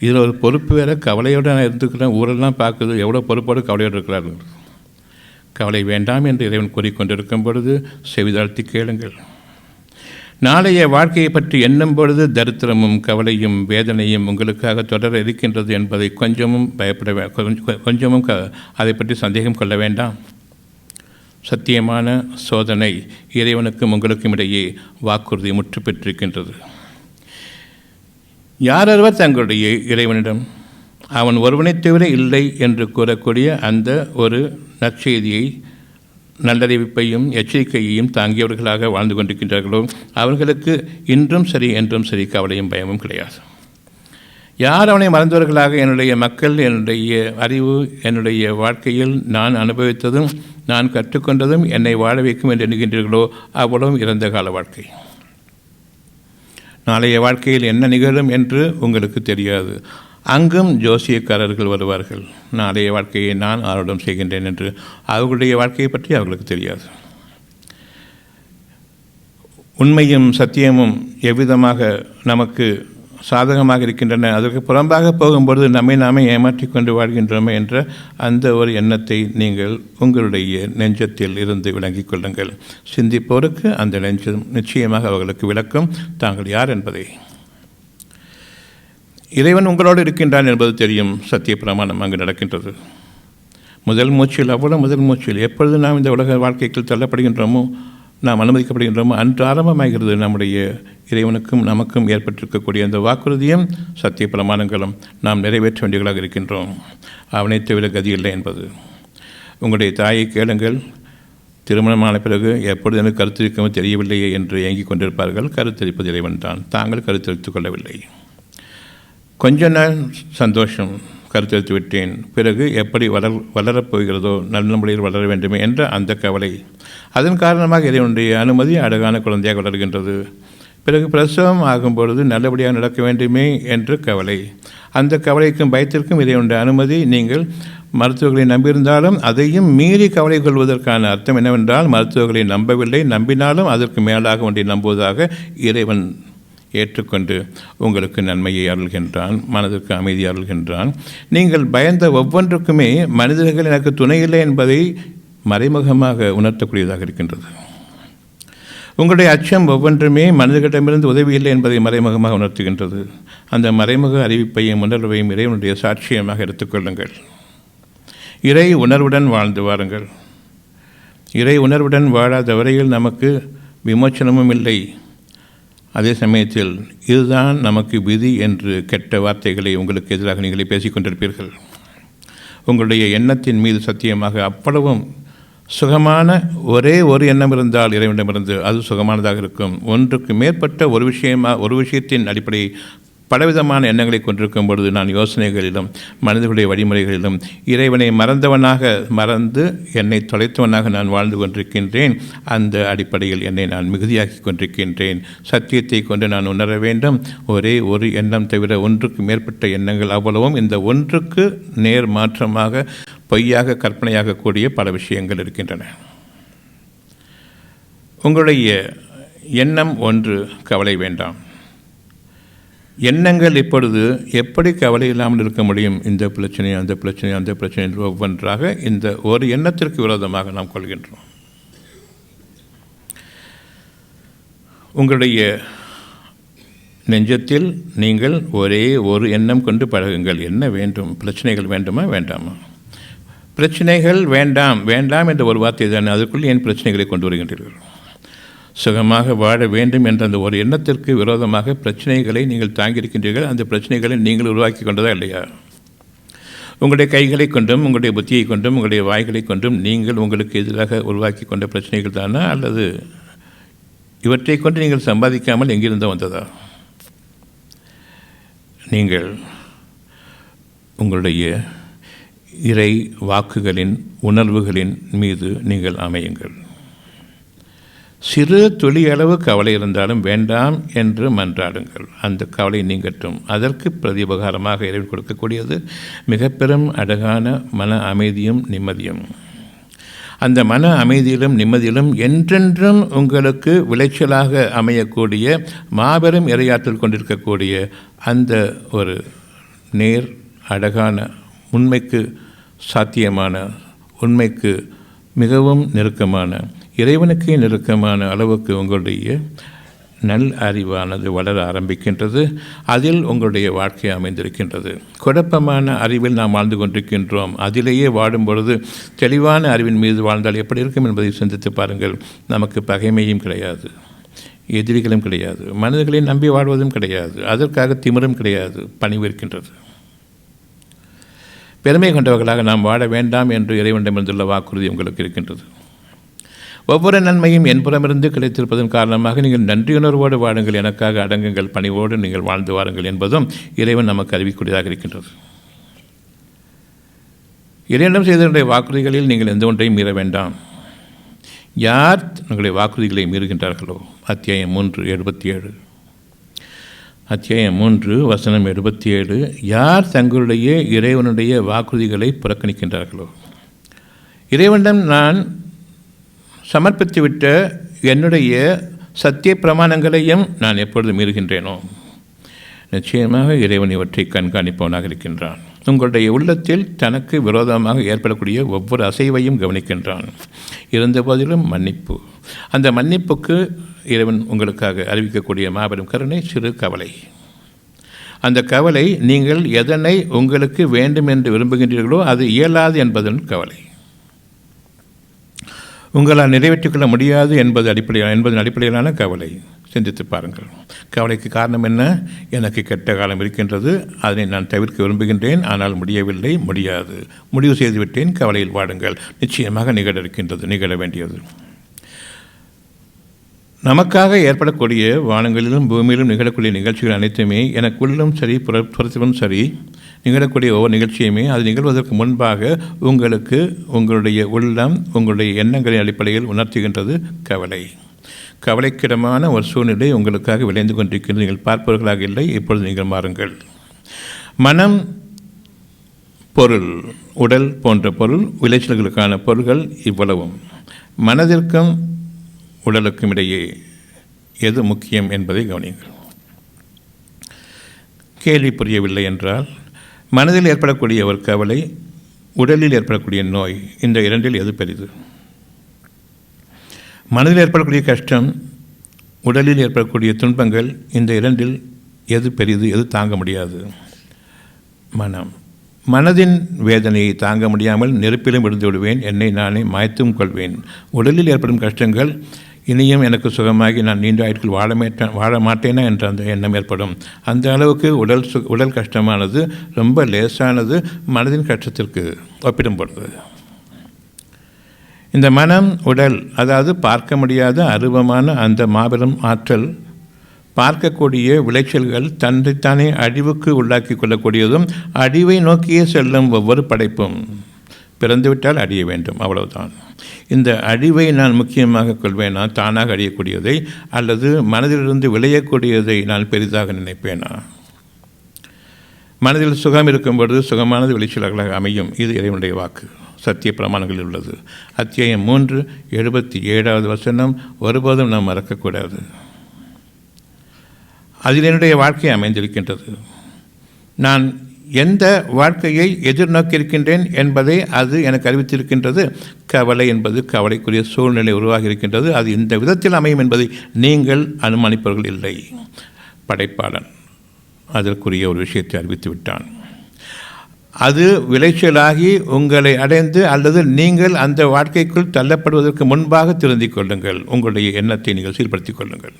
இதில் ஒரு பொறுப்பு வேறு. கவலையோடு நான் இருந்துக்கிறேன், ஊரெல்லாம் பார்க்குது எவ்வளோ பொறுப்போடு கவலையோடு இருக்கிறார்கள். கவலை வேண்டாம் என்று இறைவன் கூறிக்கொண்டிருக்கும் பொழுது செவிதாழ்த்தி கேளுங்கள். நாளைய வாழ்க்கையை பற்றி எண்ணும் பொழுது தரித்திரமும் கவலையும் வேதனையும் உங்களுக்காக தொடர இருக்கின்றது என்பதை கொஞ்சமும் கொஞ்சமும் அதை பற்றி சந்தேகம் கொள்ள வேண்டாம். சத்தியமான சோதனை இறைவனுக்கும் உங்களுக்கும் இடையே வாக்குறுதி முற்று பெற்றிருக்கின்றது. யாரொருவர் தங்களுடைய இறைவனிடம் அவன் ஒருவனைத் தவிர இல்லை என்று கூறக்கூடிய அந்த ஒரு நற்செய்தியை, நல்லறிவிப்பையும் எச்சரிக்கையையும் தாங்கியவர்களாக வாழ்ந்து கொண்டிருக்கின்றார்களோ அவர்களுக்கு இன்றும் சரி என்றும் சரி கவலையும் பயமும் கிடையாது. யார் அவனை மறந்தவர்களாக என்னுடைய மக்கள், என்னுடைய அறிவு, என்னுடைய வாழ்க்கையில் நான் அனுபவித்ததும் நான் கற்றுக்கொண்டதும் என்னை வாழ வைக்கும் என்று எண்ணுகின்றீர்களோ அவ்வளவும் இறந்த கால வாழ்க்கை. நாளைய வாழ்க்கையில் என்ன நிகழும் என்று உங்களுக்கு தெரியாது. அங்கும் ஜோசியக்காரர்கள் வருவார்கள். நாளைய வாழ்க்கையை நான் ஆரோடம் செய்கின்றேன் என்று. அவர்களுடைய வாழ்க்கையை பற்றி அவர்களுக்கு தெரியாது. உண்மையும் சத்தியமும் எவ்விதமாக நமக்கு சாதகமாக இருக்கின்றன, அதற்கு புறம்பாக போகும்பொழுது நம்மை நாமே ஏமாற்றி கொண்டு வாழ்கின்றோமே என்ற அந்த ஒரு எண்ணத்தை நீங்கள் உங்களுடைய நெஞ்சத்தில் இருந்து விளங்கிக் கொள்ளுங்கள். சிந்திப்போருக்கு அந்த நெஞ்சம் நிச்சயமாக அவர்களுக்கு விளக்கும் தாங்கள் யார் என்பதை. இறைவன் உங்களோடு இருக்கின்றான் என்பது தெரியும். சத்திய பிரமாணம் அங்கு நடக்கின்றது. முதல் மூச்சில், அவ்வளோ முதல் மூச்சில் எப்பொழுது நாம் இந்த உலக வாழ்க்கைக்குள் தள்ளப்படுகின்றோமோ, நாம் அனுமதிக்கப்படுகின்றோமோ அன்று ஆரம்பமாகிறது நம்முடைய இறைவனுக்கும் நமக்கும் ஏற்பட்டிருக்கக்கூடிய அந்த வாக்குறுதியும் சத்திய பிரமாணங்களும் நாம் நிறைவேற்ற வேண்டியவர்களாக இருக்கின்றோம். அவனை தவிர கதி இல்லை என்பது. உங்களுடைய தாயை கேளுங்கள். திருமணமான பிறகு எப்பொழுது எனக்கு கருத்தரிக்கமோ தெரியவில்லையே என்று ஏங்கிக் கொண்டிருப்பார்கள். கருத்தரிப்பது இறைவன் தான். தாங்கள் கருத்தரித்துக் கொள்ளவில்லை. கொஞ்ச நாள் சந்தோஷம், கருத்தரித்து விட்டேன், பிறகு எப்படி வளரப்போகிறதோ நல்ல முறையில் வளர வேண்டுமே என்ற அந்த கவலை. அதன் காரணமாக இறைவனுடைய அனுமதி அழகான குழந்தையாக வளர்கின்றது. பிறகு பிரசவம் ஆகும்பொழுது நல்லபடியாக நடக்க வேண்டுமே என்று கவலை. அந்த கவலைக்கும் பயத்திற்கும் இறைவனுடைய அனுமதி. நீங்கள் மருத்துவர்களை நம்பியிருந்தாலும் அதையும் மீறி கவலை கொள்வதற்கான அர்த்தம் என்னவென்றால், மருத்துவர்களை நம்பவில்லை, நம்பினாலும் அதற்கு மேலாக ஒன்றை நம்புவதாக இறைவன் ஏற்றுக்கொண்டு உங்களுக்கு நன்மையை அருள்கின்றான், மனதிற்கு அமைதி அருள்கின்றான். நீங்கள் பயந்த ஒவ்வொன்றுக்குமே மனிதர்கள் எனக்கு துணையில்லை என்பதை மறைமுகமாக உணர்த்தக்கூடியதாக இருக்கின்றது. உங்களுடைய அச்சம் ஒவ்வொன்றுமே மனிதர்களிடமிருந்து உதவி இல்லை என்பதை மறைமுகமாக உணர்த்துகின்றது. அந்த மறைமுக அறிவிப்பையும் உணர்வையும் இறைவனுடைய சாட்சியமாக எடுத்துக்கொள்ளுங்கள். இறை உணர்வுடன் வாழ்ந்து வாருங்கள். இறை உணர்வுடன் வாழாத வரையில் நமக்கு விமோச்சனமும் இல்லை. அதே சமயத்தில் இதுதான் நமக்கு விதி என்று கெட்ட வார்த்தைகளை உங்களுக்கு எதிராக நீங்களே பேசிக்கொண்டிருப்பீர்கள். உங்களுடைய எண்ணத்தின் மீது சத்தியமாக அவ்வளவும் சுகமான ஒரே ஒரு எண்ணம் இருந்தால் இறைவனிடமிருந்து அது சுகமானதாக இருக்கும். ஒன்றுக்கு மேற்பட்ட ஒரு விஷயத்தின் அடிப்படை பலவிதமான எண்ணங்களை கொண்டிருக்கும் பொழுது நான் யோசனைகளிலும் மனிதர்களுடைய வழிமுறைகளிலும் இறைவனை மறந்து என்னை தொலைத்தவனாக நான் வாழ்ந்து கொண்டிருக்கின்றேன். அந்த அடிப்படையில் என்னை நான் மிகுதியாக்கி கொண்டிருக்கின்றேன். சத்தியத்தை கொண்டு நான் உணர வேண்டும். ஒரே ஒரு எண்ணம் தவிர ஒன்றுக்கு மேற்பட்ட எண்ணங்கள் அவ்வளவும் இந்த ஒன்றுக்கு நேர் மாற்றமாக பொய்யாக கற்பனையாகக்கூடிய பல விஷயங்கள் இருக்கின்றன. உங்களுடைய எண்ணம் ஒன்று, கவலை வேண்டாம். எண்ணங்கள் இப்பொழுது எப்படி கவலை இல்லாமல் இருக்க முடியும்? இந்த பிரச்சனை, அந்த பிரச்சனை, அந்த பிரச்சனை என்று ஒவ்வொன்றாக இந்த ஒரு எண்ணத்திற்கு விரோதமாக நாம் கொள்கின்றோம். உங்களுடைய நெஞ்சத்தில் நீங்கள் ஒரே ஒரு எண்ணம் கொண்டு பழகுங்கள். என்ன வேண்டும்? பிரச்சனைகள் வேண்டுமா வேண்டாமா? பிரச்சனைகள் வேண்டாம் வேண்டாம் என்ற ஒரு வார்த்தை தானே, அதற்குள் ஏன் பிரச்சனைகளை கொண்டு வருகின்றீர்கள்? சுகமாக வாழ வேண்டும் என்ற அந்த ஒரு எண்ணத்திற்கு விரோதமாக பிரச்சனைகளை நீங்கள் தாங்கியிருக்கின்றீர்கள். அந்த பிரச்சனைகளை நீங்கள் உருவாக்கி கொண்டதா இல்லையா? உங்களுடைய கைகளை கொண்டும் உங்களுடைய புத்தியை கொண்டும் உங்களுடைய வாய்களை கொண்டும் நீங்கள் உங்களுக்கு எதிராக உருவாக்கி கொண்ட பிரச்சனைகள் தானா, அல்லது இவற்றை கொண்டு நீங்கள் சம்பாதிக்காமல் எங்கிருந்தோ வந்ததா? நீங்கள் உங்களுடைய இறை வாக்குகளின் உணர்வுகளின் மீது நீங்கள் அமையுங்கள். சிறு துளி அளவு கவலை இருந்தாலும் வேண்டாம் என்று மன்றாடுங்கள். அந்த கவலை நீங்கட்டும். அதற்கு பிரதிபகாரமாக இறைவன் கொடுக்கக்கூடியது மிக பெரும் அழகான மன அமைதியும் நிம்மதியும். அந்த மன அமைதியிலும் நிம்மதியிலும் என்றென்றும் உங்களுக்கு விளைச்சலாக அமையக்கூடிய மாபெரும் இறையாற்றல் கொண்டிருக்கக்கூடிய அந்த ஒரு நேர் அழகான உண்மைக்கு சாத்தியமான உண்மைக்கு மிகவும் நெருக்கமான இறைவனுக்கே நெருக்கமான அளவுக்கு உங்களுடைய நல் அறிவானது வளர ஆரம்பிக்கின்றது. அதில் உங்களுடைய வாழ்க்கை அமைந்திருக்கின்றது. குழப்பமான அறிவில் நாம் வாழ்ந்து கொண்டிருக்கின்றோம். அதிலேயே வாடும் பொழுது தெளிவான அறிவின் மீது வாழ்ந்தால் எப்படி இருக்கும் என்பதை சிந்தித்து பாருங்கள். நமக்கு பகைமையும் கிடையாது, எதிரிகளும் கிடையாது, மனிதர்களை நம்பி வாழ்வதும் கிடையாது, அதற்காக திமிரும் கிடையாது, பணிவு இருக்கின்றது. பெருமை கொண்டவர்களாக நாம் வாழ வேண்டாம் என்று இறைவனிடமிருந்துள்ள வாக்குறுதி உங்களுக்கு இருக்கின்றது. ஒவ்வொரு நன்மையும் என்புறமிருந்து கிடைத்திருப்பதன் காரணமாக நீங்கள் நன்றியுணர்வோடு வாழுங்கள், எனக்காக அடங்குங்கள், பணிவோடு நீங்கள் வாழ்ந்து வாருங்கள் என்பதும் இறைவன் நமக்கு அறிவிக்கூடியதாக இருக்கின்றது. இறைவனிடம் செய்தவருடைய வாக்குறுதிகளில் நீங்கள் எந்த ஒன்றையும் மீற வேண்டாம். யார் உங்களுடைய வாக்குறுதிகளை மீறுகின்றார்களோ, அத்தியாயம் 3:77, அத்தியாயம் 3 வசனம் 77, யார் தங்களுடைய இறைவனுடைய வாக்குறுதிகளை புறக்கணிக்கின்றார்களோ, இறைவனிடம் நான் சமர்ப்பித்துவிட்ட என்னுடைய சத்திய பிரமாணங்களையும் நான் எப்பொழுது மீறுகின்றேனோ, நிச்சயமாக இறைவன் இவற்றை கண்காணிப்பவனாக இருக்கின்றான். உங்களுடைய உள்ளத்தில் தனக்கு விரோதமாக ஏற்படக்கூடிய ஒவ்வொரு அசைவையும் கவனிக்கின்றான். இருந்தபோதிலும் மன்னிப்பு, அந்த மன்னிப்புக்கு இறைவன் உங்களுக்காக அறிவிக்கக்கூடிய மாபெரும் கருணை சிறு கவலை. அந்த கவலை நீங்கள் எதனை உங்களுக்கு வேண்டும் என்று விரும்புகின்றீர்களோ அது இயலாது என்பதன் கவலை. உங்களால் நிறைவேற்றிக் கொள்ள முடியாது என்பதன் அடிப்படையிலான கவலை. சிந்தித்து பாருங்கள். கவலைக்கு காரணம் என்ன? எனக்கு கெட்ட காலம் இருக்கின்றது, அதனை நான் தவிர்க்க விரும்புகின்றேன், ஆனால் முடியவில்லை, முடியாது, முடிவு செய்துவிட்டேன். கவலையில் வாடுங்கள். நிச்சயமாக நிகழ இருக்கின்றது, நிகழ வேண்டியது. நமக்காக ஏற்படக்கூடிய வானங்களிலும் பூமியிலும் நிகழக்கூடிய நிகழ்ச்சிகள் அனைத்துமே எனக்குள்ளும் சரி புறத்திலும் சரி நிகழக்கூடிய ஒவ்வொரு நிகழ்ச்சியுமே அது நிகழ்வதற்கு முன்பாக உங்களுக்கு உங்களுடைய உள்ளம் உங்களுடைய எண்ணங்களின் அடிப்படையில் உணர்த்துகின்றது கவலை. கவலைக்கிடமான ஒரு சூழ்நிலை உங்களுக்காக விளைந்து கொண்டிருக்கிறது. நீங்கள் பார்ப்பவர்களாக இல்லை. இப்பொழுது நீங்கள் மாறுங்கள். மனம், பொருள், உடல் போன்ற பொருள் விளைச்சல்களுக்கான பொருள்கள் இவ்வளவும். மனதிற்கும் உடலுக்கும் இடையே எது முக்கியம் என்பதை கவனியுங்கள். கேள்வி புரியவில்லை என்றால், மனதில் ஏற்படக்கூடிய ஒரு கவலை, உடலில் ஏற்படக்கூடிய நோய், இந்த இரண்டில் எது பெரிது? மனதில் ஏற்படக்கூடிய கஷ்டம், உடலில் ஏற்படக்கூடிய துன்பங்கள், இந்த இரண்டில் எது பெரிது, எது தாங்க முடியாது? மனம். மனதின் வேதனையை தாங்க முடியாமல் நெருப்பிலும் விழுந்து விடுவேன், என்னை நானே மாய்த்தும் கொள்வேன். உடலில் ஏற்படும் கஷ்டங்கள், இனியும் எனக்கு சுகமாகி நான் நீண்ட ஆயுட்கள் வாழ மாட்டேனா என்ற அந்த எண்ணம் ஏற்படும். அந்த அளவுக்கு உடல் கஷ்டமானது ரொம்ப லேசானது மனதின் கஷ்டத்திற்கு ஒப்பிடும்பொழுது. இந்த மனம், உடல், அதாவது பார்க்க முடியாத அருவமான அந்த மாபெரும் ஆற்றல், பார்க்கக்கூடிய விளைச்சல்கள் தன்னைத்தானே அழிவுக்கு உள்ளாக்கி கொள்ளக்கூடியதும் அழிவை நோக்கியே செல்லும் ஒவ்வொரு படைப்பும். பிறந்துவிட்டால் அழிய வேண்டும், அவ்வளவுதான். இந்த அழிவை நான் முக்கியமாக கொள்வேனா, தானாக அழியக்கூடியதை, அல்லது மனதிலிருந்து விளையக்கூடியதை நான் பெரிதாக நினைப்பேனா? மனதில் சுகம் இருக்கும் பொழுது சுகமானது விளைச்சல்களாக அமையும். இது இறைவனுடைய வாக்கு, சத்திய பிரமாணங்களில் உள்ளது. அத்தியாயம் 3:77 வசனம் ஒருபோதும் நாம் மறக்கக்கூடாது. அதில் என்னுடைய வாழ்க்கை அமைந்திருக்கின்றது. நான் எந்த வாழ்க்கையை எதிர்நோக்கியிருக்கின்றேன் என்பதை அது எனக்கு அறிவித்திருக்கின்றது. கவலை என்பது கவலைக்குரிய சூழ்நிலை உருவாகி இருக்கின்றது. அது இந்த விதத்தில் அமையும் என்பதை நீங்கள் அனுமானிப்பவர்கள் இல்லை. படைப்பாளன் அதற்குரிய ஒரு விஷயத்தை அறிவித்து விட்டான். அது விளைச்சலாகி உங்களை அடைந்து அல்லது நீங்கள் அந்த வாழ்க்கைக்குள் தள்ளப்படுவதற்கு முன்பாக திருந்திக் கொள்ளுங்கள். உங்களுடைய எண்ணத்தை நீங்கள் சீர்படுத்திக் கொள்ளுங்கள்.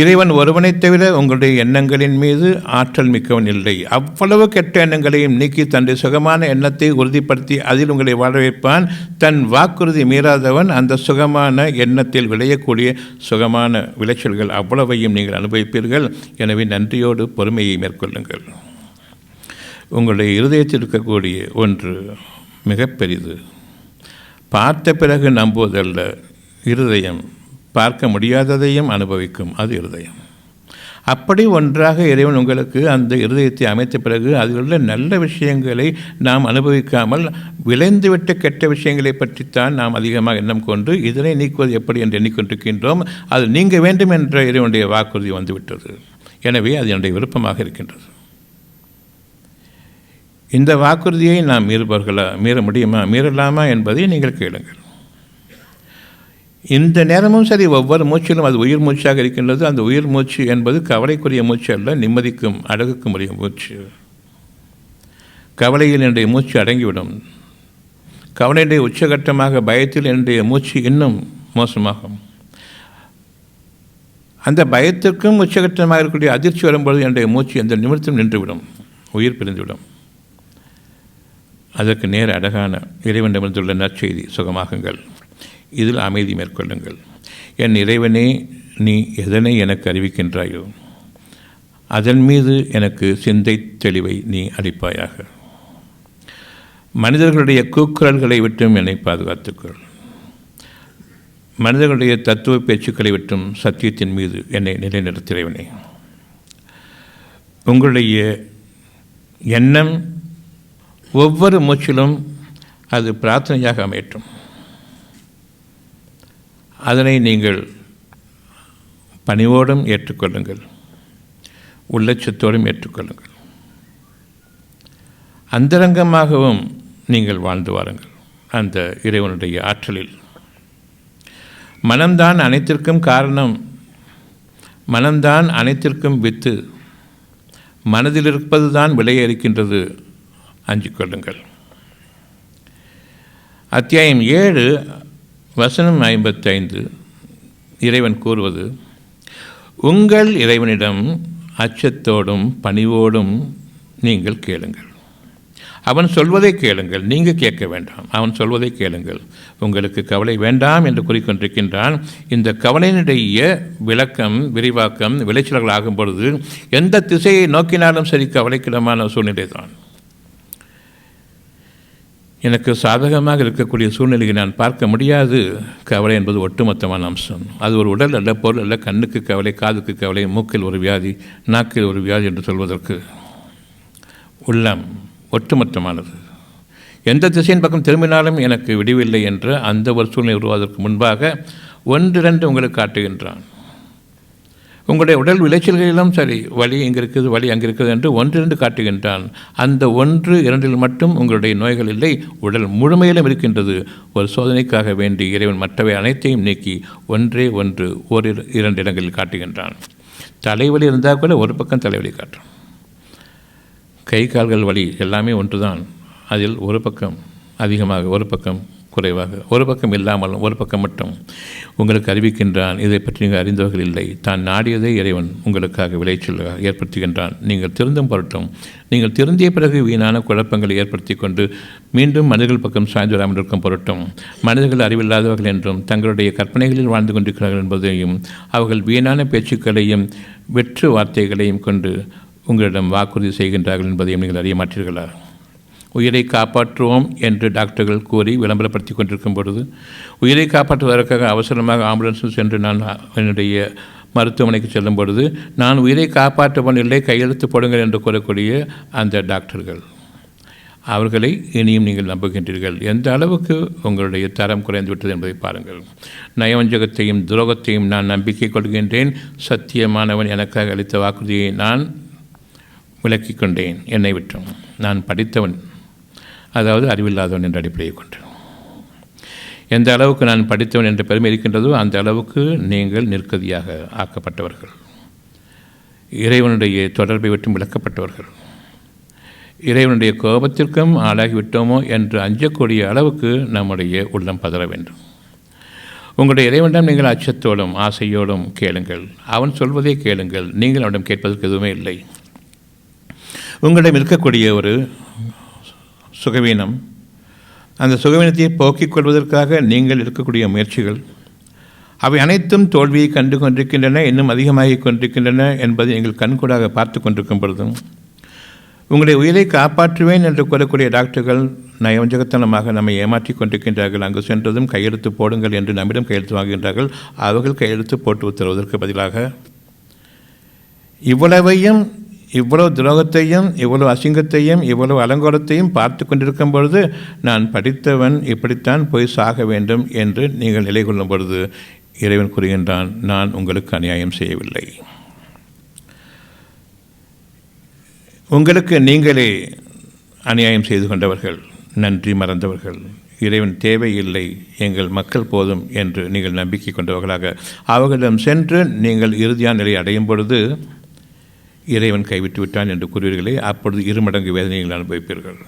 இறைவன் ஒருவனைத் தவிர உங்களுடைய எண்ணங்களின் மீது ஆற்றல் மிக்கவன் இல்லை. அவ்வளவு கெட்ட எண்ணங்களையும் நீக்கி தன்னுடைய சுகமான எண்ணத்தை உறுதிப்படுத்தி அதில் உங்களை வாழ வைப்பான். தன் வாக்குறுதி மீறாதவன் அந்த சுகமான எண்ணத்தில் விளையக்கூடிய சுகமான விளைச்சல்கள் அவ்வளவையும் நீங்கள் அனுபவிப்பீர்கள். எனவே நன்றியோடு பொறுமையை மேற்கொள்ளுங்கள். உங்களுடைய இருதயத்தில் இருக்கக்கூடிய ஒன்று மிக பெரிது. பார்த்த பிறகு நம்புவதல்ல இருதயம், பார்க்க முடியாததையும் அனுபவிக்கும், அது இருதயம். அப்படி ஒன்றாக இறைவன் உங்களுக்கு அந்த இருதயத்தை அமைத்த பிறகு அதில் உள்ள நல்ல விஷயங்களை நாம் அனுபவிக்காமல் விளைந்துவிட்ட கெட்ட விஷயங்களை பற்றித்தான் நாம் அதிகமாக எண்ணம் கொண்டு இதனை நீக்குவது எப்படி என்று எண்ணிக்கொண்டிருக்கின்றோம். அது நீங்க வேண்டும் என்ற இறைவனுடைய வாக்குறுதி வந்துவிட்டது. எனவே அது என்னுடைய விருப்பமாக இருக்கின்றது. இந்த வாக்குறுதியை நாம் மீறுபவர்களா, மீற முடியுமா, மீறலாமா என்பதை நீங்கள் கேளுங்கள். இந்த நேரமும் சரி, ஒவ்வொரு மூச்சிலும் அது உயிர் மூச்சாக இருக்கின்றது. அந்த உயிர் மூச்சு என்பது கவலைக்குரிய மூச்சு அல்ல, நிம்மதிக்கும் அழகுக்கும் உரிய மூச்சு. கவலையில் என்னுடைய மூச்சு அடங்கிவிடும். கவலையுடைய உச்சகட்டமாக பயத்தில் என்னுடைய மூச்சு இன்னும் மோசமாகும். அந்த பயத்திற்கும் உச்சகட்டமாக இருக்கக்கூடிய அதிர்ச்சி வரும்பொழுது என்னுடைய மூச்சு எந்த நிமிடத்திலும் நின்றுவிடும், உயிர் பிரிந்துவிடும். அதற்கு நேர அழகான இறைவனிடமிருந்துள்ள நற்செய்தி, சுகமாகுங்கள், இதில் அமைதி மேற்கொள்ளுங்கள். என் இறைவனே, நீ எதனை எனக்கு அறிவிக்கின்றாயோ அதன் மீது எனக்கு சிந்தை தெளிவை நீ அளிப்பாயாக. மனிதர்களுடைய கூக்குரல்களை விட்டும் என்னை பாதுகாத்துக்கொள். மனிதர்களுடைய தத்துவ பேச்சுக்களை விட்டும் சத்தியத்தின் மீது என்னை நிலைநிறுத்த இறைவனே. உங்களுடைய எண்ணம் ஒவ்வொரு மூச்சிலும் அது பிரார்த்தனையாக அமையட்டும். அதனை நீங்கள் பணிவோடும் ஏற்றுக்கொள்ளுங்கள், உள்ளச்சத்தோடும் ஏற்றுக்கொள்ளுங்கள். அந்தரங்கமாகவும் நீங்கள் வாழ்ந்து வாருங்கள் அந்த இறைவனுடைய ஆற்றலில். மனம்தான் அனைத்திற்கும் காரணம், மனம்தான் அனைத்திற்கும் வித்து, மனதில் இருப்பது தான் விளைய இருக்கின்றது. அஞ்சிக்கொள்ளுங்கள். அத்தியாயம் 7 வசனம் 55 இறைவன் கூறுவது, உங்கள் இறைவனிடம் அச்சத்தோடும் பணிவோடும் நீங்கள் கேளுங்கள். அவன் சொல்வதை கேளுங்கள், நீங்கள் கேட்க வேண்டாம். அவன் சொல்வதை கேளுங்கள். உங்களுக்கு கவலை வேண்டாம் என்று கூறிக்கொண்டிருக்கின்றான். இந்த கவலையினுடைய விளக்கம், விரிவாக்கம், விளைச்சல்கள் ஆகும் பொழுது எந்த திசையை நோக்கினாலும் சரி கவலைக்கிடமான சூழ்நிலை தான். எனக்கு சாதகமாக இருக்கக்கூடிய சூழ்நிலையை நான் பார்க்க முடியாது. கவலை என்பது ஒட்டுமொத்தமான அம்சம். அது ஒரு உடல் அல்ல, பொருள் அல்ல. கண்ணுக்கு கவலை, காதுக்கு கவலை, மூக்கில் ஒரு வியாதி, நாக்கில் ஒரு வியாதி என்று சொல்வதற்கு உள்ளம் ஒட்டுமொத்தமானது. எந்த திசையின் பக்கம் திரும்பினாலும் எனக்கு விடிவில்லை என்ற அந்த ஒரு சூழ்நிலை உருவாவதற்கு முன்பாக ஒன்றிரண்டு உங்களுக்கு காட்டுகின்றான். உங்களுடைய உடல் விளைச்சல்களிலும் சரி, வலி இங்கே இருக்குது, வலி அங்கே இருக்குது என்று ஒன்றிரண்டு காட்டுகின்றான். அந்த 1-2 மட்டும் உங்களுடைய நோய்கள் இல்லை, உடல் முழுமையிலும் இருக்கின்றது. ஒரு சோதனைக்காக வேண்டி இறைவன் மற்றவை அனைத்தையும் நீக்கி 1 2 இடங்களில் காட்டுகின்றான். தலைவலி இருந்தால் கூட ஒரு பக்கம் தலைவலி காட்டும். கை கால்கள் வலி எல்லாமே ஒன்று தான். அதில் ஒரு பக்கம் அதிகமாக, ஒரு பக்கம் குறைவாக, ஒரு பக்கம் இல்லாமலும் ஒரு பக்கம் மட்டும் உங்களுக்கு அறிவிக்கின்றான். இதை பற்றி நீங்கள் அறிந்தவர்கள் இல்லை. தான் நாடியதை இறைவன் உங்களுக்காக விளைச்சல் ஏற்படுத்துகின்றான். நீங்கள் திருந்தும் பொருட்டும், நீங்கள் திருந்திய பிறகு வீணான குழப்பங்களை ஏற்படுத்தி கொண்டு மீண்டும் மனிதர்கள் பக்கம் சாய்ந்து வராமல் இருக்கும் பொருட்டும், மனிதர்கள் அறிவில்லாதவர்கள் என்றும் தங்களுடைய கற்பனைகளில் வாழ்ந்து கொண்டிருக்கிறார்கள் என்பதையும், அவர்கள் வீணான பேச்சுக்களையும் வெற்று வார்த்தைகளையும் கொண்டு உங்களிடம் வாக்குறுதி செய்கின்றார்கள் என்பதையும் நீங்கள் அறிய மாட்டீர்களா? உயிரை காப்பாற்றுவோம் என்று டாக்டர்கள் கூறி விளம்பரப்படுத்தி கொண்டிருக்கும் பொழுது, உயிரை காப்பாற்றுவதற்காக அவசரமாக ஆம்புலன்ஸில் சென்று நான் என்னுடைய மருத்துவமனைக்கு செல்லும் பொழுது, நான் உயிரை காப்பாற்றுவன் இல்லை, கையெழுத்து போடுங்கள் என்று கூறக்கூடிய அந்த டாக்டர்கள், அவர்களை இனியும் நீங்கள் நம்புகின்றீர்கள். எந்த அளவுக்கு உங்களுடைய தரம் குறைந்து விட்டது என்பதை பாருங்கள். நயவஞ்சகத்தையும் துரோகத்தையும் நான் நம்பிக்கை கொள்கின்றேன். சத்தியமானவன் எனக்காக அளித்த வாக்குறுதியை நான் விலக்கிக் கொண்டேன். என்னை விட்டும் நான் படித்தவன், அதாவது அறிவில்லாதவன் என்ற அடிப்படையை கொண்டு. எந்த அளவுக்கு நான் படித்தவன் என்ற பெருமை இருக்கின்றதோ அந்த அளவுக்கு நீங்கள் நிற்கதியாக ஆக்கப்பட்டவர்கள், இறைவனுடைய தொடர்பை விட்டு விலக்கப்பட்டவர்கள். இறைவனுடைய கோபத்திற்கும் ஆளாகிவிட்டோமோ என்று அஞ்சக்கூடிய அளவுக்கு நம்முடைய உள்ளம் பதற வேண்டும். உங்களுடைய இறைவனிடம் நீங்கள் அச்சத்தோடும் ஆசையோடும் கேளுங்கள். அவன் சொல்வதே கேளுங்கள். நீங்கள் அவனிடம் கேட்பதற்கு எதுவுமே இல்லை. உங்களிடம் இருக்கக்கூடிய ஒரு சுகவீனம், அந்த சுகவீனத்தை போக்கிக் கொள்வதற்காக நீங்கள் இருக்கக்கூடிய முயற்சிகள், அவை அனைத்தும் தோல்வியை கண்டு கொண்டிருக்கின்றன, இன்னும் அதிகமாகிக் கொண்டிருக்கின்றன என்பதை நீங்கள் கண்கூடாக பார்த்து கொண்டிருக்கும் பொழுதும், உங்களுடைய உயிரை காப்பாற்றுவேன் என்று கூறக்கூடிய டாக்டர்கள் நயவஞ்சகத்தனமாக நம்மை ஏமாற்றி கொண்டிருக்கின்றார்கள். அங்கு சென்றதும் கையெழுத்து போடுங்கள் என்று நம்மிடம் கையெழுத்து வாங்குகின்றார்கள். அவர்கள் கையெழுத்து போட்டு உத்தரவதற்கு பதிலாக இவ்வளவையும், இவ்வளவு துரோகத்தையும், இவ்வளவு அசிங்கத்தையும், இவ்வளவு அலங்கோலத்தையும் பார்த்து கொண்டிருக்கும் பொழுது, நான் படித்தவன், இப்படித்தான் போய் சாக வேண்டும் என்று நீங்கள் நிலை கொள்ளும் பொழுது இறைவன் கூறுகின்றான், நான் உங்களுக்கு அநியாயம் செய்யவில்லை. உங்களுக்கு நீங்களே அநியாயம் செய்து கொண்டவர்கள், நன்றி மறந்தவர்கள், இறைவன் தேவையில்லை, எங்கள் மக்கள் போதும் என்று நீங்கள் நம்பிக்கை கொண்டவர்களாக அவர்களிடம் சென்று நீங்கள் இறுதியான நிலை அடையும் பொழுது இறைவன் கைவிட்டு விட்டான் என்று கூறுவீர்களே, அப்பொழுது இருமடங்கு வேதனைகள் அனுபவிப்பீர்கள்.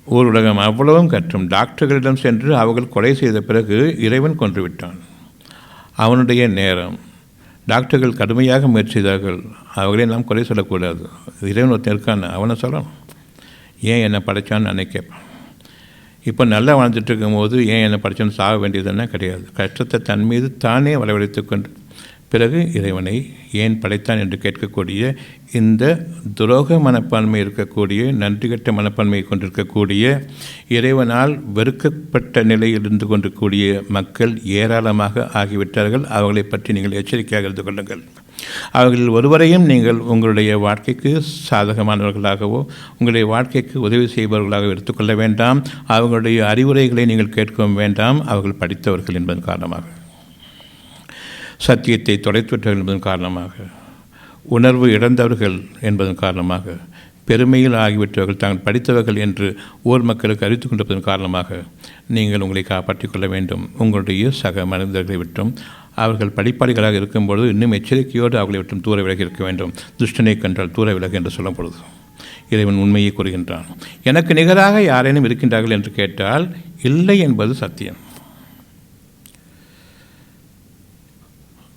ஊருலகம் அவ்வளவும் கற்றும் டாக்டர்களிடம் சென்று அவர்கள் கொலை செய்த பிறகு இறைவன் கொன்று விட்டான். அவனுடைய நேரம். டாக்டர்கள் கடுமையாக முயற்சி செய்தார்கள். அவர்களே நாம் குறை சொல்லக்கூடாது. இறைவன் ஒருத்தன் இருக்கான், அவனை சொல்லணும். ஏன் என்னை படைச்சான்னு நான் கேட்பேன். இப்போ நல்லா வாழ்ந்துட்டு இருக்கும்போது ஏன் என்னை படைச்சான்னு சாக வேண்டியதுன்னா கிடையாது. கஷ்டத்தை தன் மீது தானே வரவழைத்து கொண்டு பிறகு இறைவனை ஏன் படைத்தான் என்று கேட்கக்கூடிய இந்த துரோக மனப்பான்மை இருக்கக்கூடிய, நன்றி கட்ட மனப்பான்மையை கொண்டிருக்கக்கூடிய, இறைவனால் வெறுக்கப்பட்ட நிலையில் இருந்து கொண்டிருக்கக்கூடிய மக்கள் ஏராளமாக ஆகிவிட்டார்கள். அவர்களை பற்றி நீங்கள் எச்சரிக்கையாக இருந்து கொள்ளுங்கள். அவர்களில் ஒருவரையும் நீங்கள் உங்களுடைய வாழ்க்கைக்கு சாதகமானவர்களாகவோ உங்களுடைய வாழ்க்கைக்கு உதவி செய்பவர்களாக எடுத்துக்கொள்ள வேண்டாம். அவர்களுடைய அறிவுரைகளை நீங்கள் கேட்கவும் வேண்டாம். அவர்கள் படித்தவர்கள் என்பதன் காரணமாக, சத்தியத்தை தொலைத்துவிட்டவர்கள் என்பதன் காரணமாக, உணர்வு இழந்தவர்கள் என்பதன் காரணமாக, பெருமையில் ஆகிவிட்டவர்கள் தாங்கள் படித்தவர்கள் என்று ஊர் மக்களுக்கு அறிவித்துக் கொண்டிருப்பதன் காரணமாக நீங்கள் உங்களை காப்பாற்றிக் கொள்ள வேண்டும். உங்களுடைய சக மனிதர்களை விட்டும் அவர்கள் படிப்பாளிகளாக இருக்கும்பொழுது இன்னும் எச்சரிக்கையோடு அவர்களை விட்டும் தூர விலகி இருக்க வேண்டும். துஷ்டனை கண்டால் தூர விலகு என்று சொல்லும் பொழுது இறைவன் உண்மையை கூறுகின்றான். எனக்கு நிகராக யாரேனும் இருக்கின்றார்கள் என்று கேட்டால் இல்லை என்பது சத்தியம்.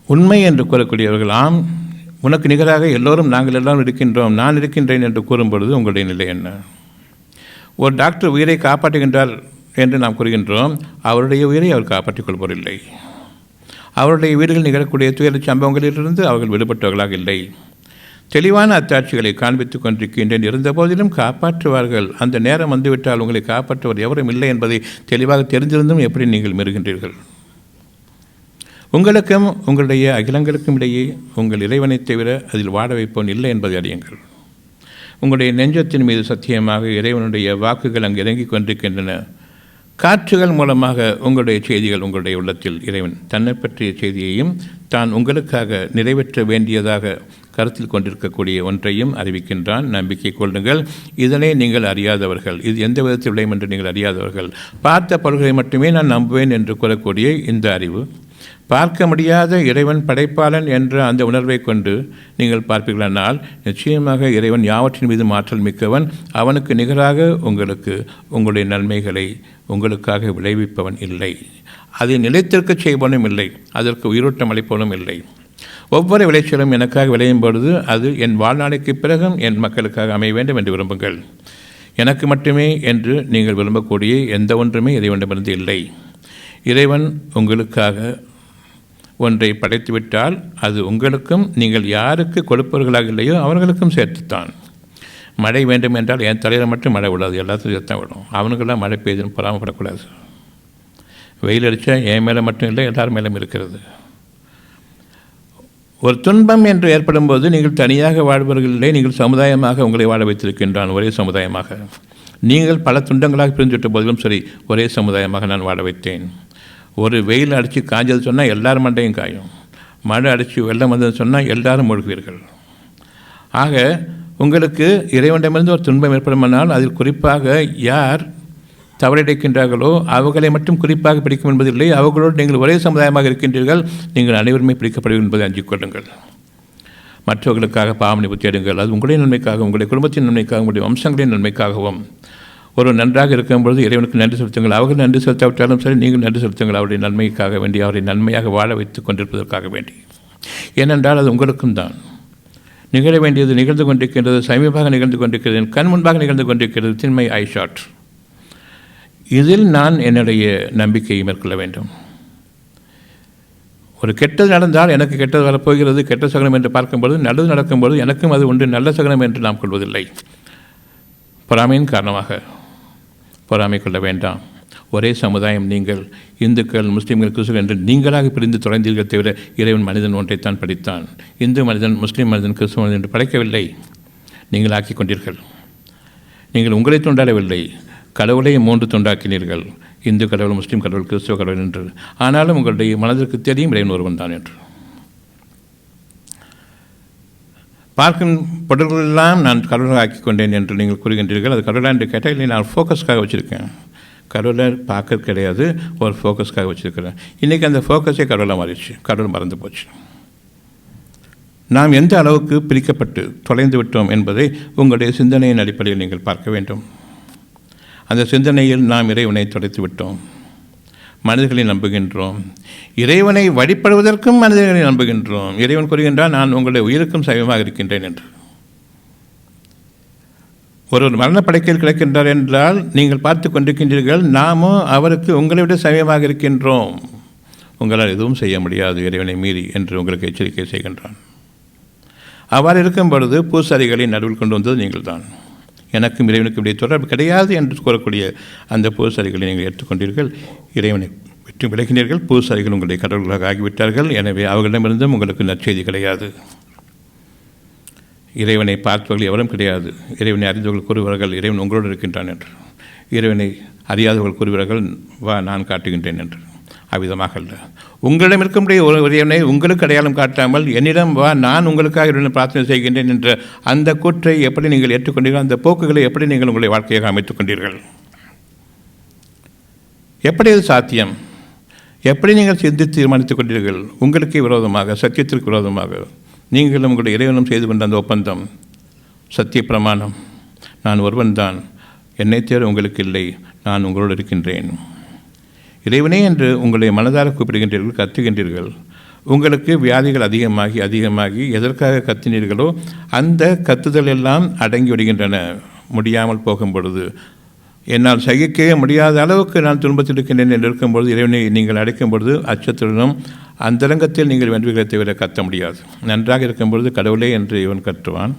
உண்மை என்று கூறக்கூடியவர்கள், ஆம் உனக்கு நிகராக எல்லோரும் நாங்கள் எல்லோரும் இருக்கின்றோம், நான் இருக்கின்றேன் என்று கூறும் பொழுது உங்களுடைய நிலை என்ன? ஒரு டாக்டர் உயிரை காப்பாற்றுகின்றார் என்று நாம் கூறுகின்றோம். அவருடைய உயிரை அவர் காப்பாற்றிக் கொள்வதில்லை. அவருடைய வீடுகள் நிகழக்கூடிய துயர சம்பவங்களிலிருந்து அவர்கள் விடுபட்டவர்களாக இல்லை. தெளிவான அத்தாட்சிகளை காண்பித்துக் கொண்டிருக்கின்றேன். இருந்த போதிலும் காப்பாற்றுவார்கள். அந்த நேரம் வந்துவிட்டால் உங்களை காப்பாற்றுவர் எவரும் இல்லை என்பதை தெளிவாக தெரிந்திருந்தும் எப்படி நீங்கள் மீறுகின்றீர்கள்? உங்களுக்கும் உங்களுடைய அகிலங்களுக்கும் இடையே உங்கள் இறைவனை தவிர அதில் வாட வைப்போன் இல்லை என்பதை அறியுங்கள். உங்களுடைய நெஞ்சத்தின் மீது சத்தியமாக இறைவனுடைய வாக்குகள் அங்கு இறங்கிக் கொண்டிருக்கின்றன. காற்றுகள் மூலமாக உங்களுடைய செய்திகள் உங்களுடைய உள்ளத்தில் இறைவன் தன்னை பற்றிய செய்தியையும் தான் உங்களுக்காக நிறைவேற்ற வேண்டியதாக கருத்தில் கொண்டிருக்கக்கூடிய ஒன்றையும் அறிவிக்கின்றான். நம்பிக்கை கொள்ளுங்கள். இதனை நீங்கள் அறியாதவர்கள், இது எந்த விதத்தில் விளையும் என்று நீங்கள் அறியாதவர்கள், பார்த்த பொருள்களை மட்டுமே நான் நம்புவேன் என்று கூறக்கூடிய இந்த அறிவு, பார்க்க முடியாத இறைவன் படைப்பாளன் என்ற அந்த உணர்வை கொண்டு நீங்கள் பார்ப்பீர்களானால் நிச்சயமாக இறைவன் யாவற்றின் மீது ஆற்றல் மிக்கவன். அவனுக்கு நிகராக உங்களுக்கு உங்களுடைய நன்மைகளை உங்களுக்காக விளைவிப்பவன் இல்லை. அதை நிலைத்திருக்க செய்வனும் இல்லை. அதற்கு உயிரோட்டம் அளிப்பவனும் இல்லை. ஒவ்வொரு விளைச்சலும் எனக்காக விளையும் பொழுது அது என் வாழ்நாளைக்கு பிறகும் என் மக்களுக்காக அமைய வேண்டும் என்று விரும்புங்கள். எனக்கு மட்டுமே என்று நீங்கள் விரும்பக்கூடிய எந்த ஒன்றுமே இறைவனிடமிருந்து இல்லை. இறைவன் உங்களுக்காக ஒன்றை படைத்துவிட்டால் அது உங்களுக்கும் நீங்கள் யாருக்கு கொடுப்பவர்களாக இல்லையோ அவர்களுக்கும் சேர்த்துத்தான். மழை வேண்டும் என்றால் என் தலையில் மட்டும் மழை விடாது, எல்லாத்தையும் சேர்த்தான் விடும். அவனுக்கெல்லாம் மழை பெய்யுதுன்னு பொறாமப்படக்கூடாது. வெயில் அடித்தா என் மேலே மட்டும் இல்லை, எல்லார் மேலும் இருக்கிறது. ஒரு துன்பம் என்று ஏற்படும் போது நீங்கள் தனியாக வாழ்பவர்கள் இல்லை, நீங்கள் சமுதாயமாக உங்களை வாழ வைத்திருக்கின்றான். ஒரே சமுதாயமாக நீங்கள் பல துன்பங்களாக பிரிந்துவிட்ட போதிலும் சரி, ஒரே சமுதாயமாக நான் வாழ வைத்தேன். ஒரு வெயில் அடித்து காய்ஞ்சது சொன்னால் எல்லாரும் மண்டையும் காயும். மழை அடித்து வெள்ளம் வந்தது சொன்னால் எல்லாரும் மூழ்குவீர்கள். ஆக உங்களுக்கு இறைவனிடமிருந்து ஒரு துன்பம் ஏற்படுமானால் அதில் குறிப்பாக யார் தவறிடைக்கின்றார்களோ அவர்களை மட்டும் குறிப்பாக பிடிக்கும் என்பதில்லை. அவர்களோடு நீங்கள் ஒரே சமுதாயமாக இருக்கின்றீர்கள். நீங்கள் அனைவருமே பிடிக்கப்படுவீர்கள் என்பதை அஞ்சிக் கொள்ளுங்கள். மற்றவர்களுக்காக பாவமன்னிப்பு தேடுங்கள். அது உங்களுடைய நன்மைக்காக, உங்களுடைய குடும்பத்தின் நன்மைக்காக, உங்களுடைய வம்சங்களின் நன்மைக்காகவும். ஒரு நன்றாக இருக்கும்பொழுது இறைவனுக்கு நன்றி செலுத்துங்கள். அவர்கள் நன்றி செலுத்தாவிட்டாலும் சரி, நீங்கள் நன்றி செலுத்துங்கள். அவருடைய நன்மைக்காக வேண்டி, அவரை நன்மையாக வாழ வைத்துக் கொண்டிருப்பதற்காக வேண்டி. ஏனென்றால் அது உங்களுக்கும் தான் நிகழ வேண்டியது நிகழ்ந்து கொண்டிருக்கின்றது. சமீபமாக நிகழ்ந்து கொண்டிருக்கிறது, என் கண் முன்பாக நிகழ்ந்து கொண்டிருக்கிறது. தின்மை ஐ ஷாட். இதில் நான் என்னுடைய நம்பிக்கையை மேற்கொள்ள வேண்டும். ஒரு கெட்டது நடந்தால் எனக்கு கெட்டது வரப்போகிறது, கெட்ட சகுனம் என்று பார்க்கும்போது, நல்லது நடக்கும்போது எனக்கும் அது உண்டு, நல்ல சகுனம் என்று நாம் கொள்வதில்லை. பொறாமையின் காரணமாக பொறாமை கொள்ள வேண்டாம். ஒரே சமுதாயம் நீங்கள், இந்துக்கள், முஸ்லீம்கள், கிறிஸ்துவர்கள் என்று நீங்களாக பிரிந்து தொலைந்தீர்கள் தவிர இறைவன் மனிதன் ஒன்றைத்தான் படைத்தான். இந்து மனிதன், முஸ்லீம் மனிதன், கிறிஸ்துவ மனிதன் என்று படைக்கவில்லை. நீங்கள் ஆக்கிக் கொண்டீர்கள். நீங்கள் உங்களை துண்டாடவில்லை, கடவுளை 3 துண்டாக்கினீர்கள். இந்து கடவுள், முஸ்லீம் கடவுள், கிறிஸ்துவ கடவுள் என்று. ஆனாலும் உங்களுடைய மனதிற்கு தெரியும் இறைவன் ஒருவன் தான் என்று. பார்க்கும் பொருள்களெல்லாம் நான் கடவுளாக ஆக்கி கொண்டேன் என்று நீங்கள் கூறுகின்றீர்கள். அது கடவுளாக என்று கேட்டால் இல்லை, நான் ஃபோக்கஸ்க்காக வச்சுருக்கேன். கடவுளை பார்க்க கிடையாது, ஒரு ஃபோக்கஸ்க்காக வச்சுருக்கிறேன். இன்றைக்கி அந்த ஃபோக்கஸே கடவுளாக மாறிடுச்சு. கடவுள் மறந்து போச்சு. நாம் எந்த அளவுக்கு பிரிக்கப்பட்டு தொலைந்து விட்டோம் என்பதை உங்களுடைய சிந்தனையின் அடிப்படையில் நீங்கள் பார்க்க வேண்டும். அந்த சிந்தனையில் நாம் இறைவனை தொலைத்து விட்டோம். மனிதர்களை நம்புகின்றோம். இறைவனை வழிபடுவதற்கும் மனிதர்களை நம்புகின்றோம். இறைவன் கூறுகின்றான், நான் உங்களுடைய உயிருக்கும் சமமாக இருக்கின்றேன் என்று. ஒருவர் மரணப்படைக்கையில் கிடக்கின்றார் என்றால் நீங்கள் பார்த்து கொண்டிருக்கின்றீர்கள். நாமும் அவருக்கு உங்களை விட சமயமாக இருக்கின்றோம். உங்களால் எதுவும் செய்ய முடியாது இறைவனை மீறி என்று உங்களுக்கு எச்சரிக்கை செய்கின்றான். அவ்வாறு இருக்கும் பொழுது பூசாரிகளை நடுவில் கொண்டு வந்தது நீங்கள் தான். எனக்கும் இறைவனுக்கும் இடையே தொடர்பு கிடையாது என்று கூறக்கூடிய அந்த பூசாரிகளை நீங்கள் ஏற்றுக்கொண்டீர்கள். இறைவனை விட்டு விலகினீர்கள். பூசாரிகள் உங்களுடைய கடவுள்களாக ஆகிவிட்டார்கள். எனவே அவர்களிடமிருந்தும் உங்களுக்கு நற்செய்தி கிடையாது. இறைவனை பார்த்தவர்கள் எவரும் கிடையாது. இறைவனை அறிந்தவர்கள் கூறுவார்கள் இறைவன் உங்களோடு இருக்கின்றான் என்று. இறைவனை அறியாதவர்கள் கூறுவார்கள் வா நான் காட்டுகின்றேன் என்று. அவ்விதமாக அல்ல. உங்களிடம் இருக்கக்கூடிய ஒரு இறைவனை உங்களுக்கு அடையாளம் காட்டாமல் என்னிடம் வா நான் உங்களுக்காக இறைவனை பிரார்த்தனை செய்கின்றேன் என்ற அந்த கூற்றை எப்படி நீங்கள் ஏற்றுக்கொண்டீர்கள்? அந்த போக்குகளை எப்படி நீங்கள் உங்களுடைய வாழ்க்கையாக அமைத்துக் கொண்டீர்கள்? எப்படி அது சாத்தியம்? எப்படி நீங்கள் சிந்தித்து தீர்மானித்துக் கொண்டீர்கள்? உங்களுக்கே விரோதமாக, சத்தியத்திற்கு விரோதமாக நீங்களும் உங்களுடைய இறைவனும் செய்து கொண்ட அந்த ஒப்பந்தம், சத்திய பிரமாணம், நான் ஒருவன் தான், என்னை தேட உங்களுக்கு இல்லை, நான் உங்களோடு இருக்கின்றேன். இறைவனே என்று உங்களுடைய மனதார கூப்பிடுகின்றீர்கள், கத்துகின்றீர்கள். உங்களுக்கு வியாதிகள் அதிகமாகி அதிகமாகி எதற்காக கத்தினீர்களோ அந்த கத்துதல் எல்லாம் அடங்கி விடுகின்றன. முடியாமல் போகும் பொழுது, என்னால் சகிக்கவே முடியாத அளவுக்கு நான் துன்பத்தில் இருக்கின்றேன் என்று இருக்கும்பொழுது இறைவனை நீங்கள் அடைக்கும் பொழுது அச்சத்துடனும் அந்தரங்கத்தில் நீங்கள் வென்றுகளை தவிர கத்த முடியாது. நன்றாக இருக்கும்பொழுது கடவுளே என்று இவன் கத்துவான்.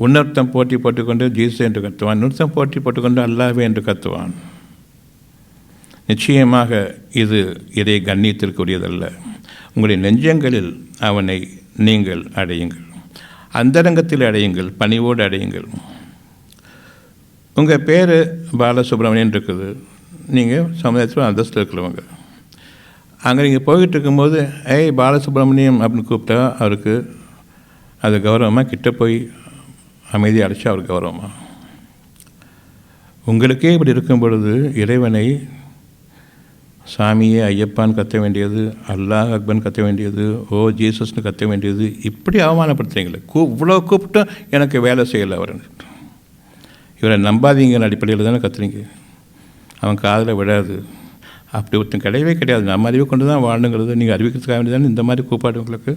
உன்னர்த்தம் போட்டி போட்டுக்கொண்டு ஜீசஸ் என்று கத்துவான். இன்னொருத்தம் போட்டி போட்டுக்கொண்டு அல்லாஹ்வே என்று கத்துவான். நிச்சயமாக இது இறை கண்ணியத்திற்குரியதல்ல. உங்களுடைய நெஞ்சங்களில் அவனை நீங்கள் அடையுங்கள், அந்தரங்கத்தில் அடையுங்கள், பணிவோடு அடையுங்கள். உங்கள் பேர் பாலசுப்ரமணியன் இருக்குது, நீங்கள் சமுதாயத்தில் அந்தஸ்தில் இருக்கிறவங்க. அங்கே நீங்கள் போய்கிட்டு இருக்கும்போது ஏய் பாலசுப்ரமணியம் அப்படின்னு கூப்பிட்டா அவருக்கு அது கௌரவமாக, கிட்ட போய் அமைதியை அடைச்சா அவருக்கு கௌரவமாக. உங்களுக்கே இப்படி இருக்கும் பொழுது இறைவனை சாமியே ஐயப்பான்னு கத்த வேண்டியது, அல்லாஹ் அக்பர்னு கத்த வேண்டியது, ஓ ஜீசஸ்னு கத்த வேண்டியது, இப்படி அவமானப்படுத்துறீங்களே. இவ்வளோ கூப்பிட்டோம் எனக்கு வேலை செய்யலை அவர். இவரை நம்பாதீங்கிற அடிப்படையில் தானே கத்துறீங்க. அவன் காதில் விடாது. அப்படி ஒருத்தன் கிடையவே கிடையாது. நம்ம அறிவை கொண்டு தான் வாழணுங்கிறது நீங்கள் அறிவிக்கிறதுக்காக வேண்டி தானே இந்த மாதிரி கூப்பாடு உங்களுக்கு.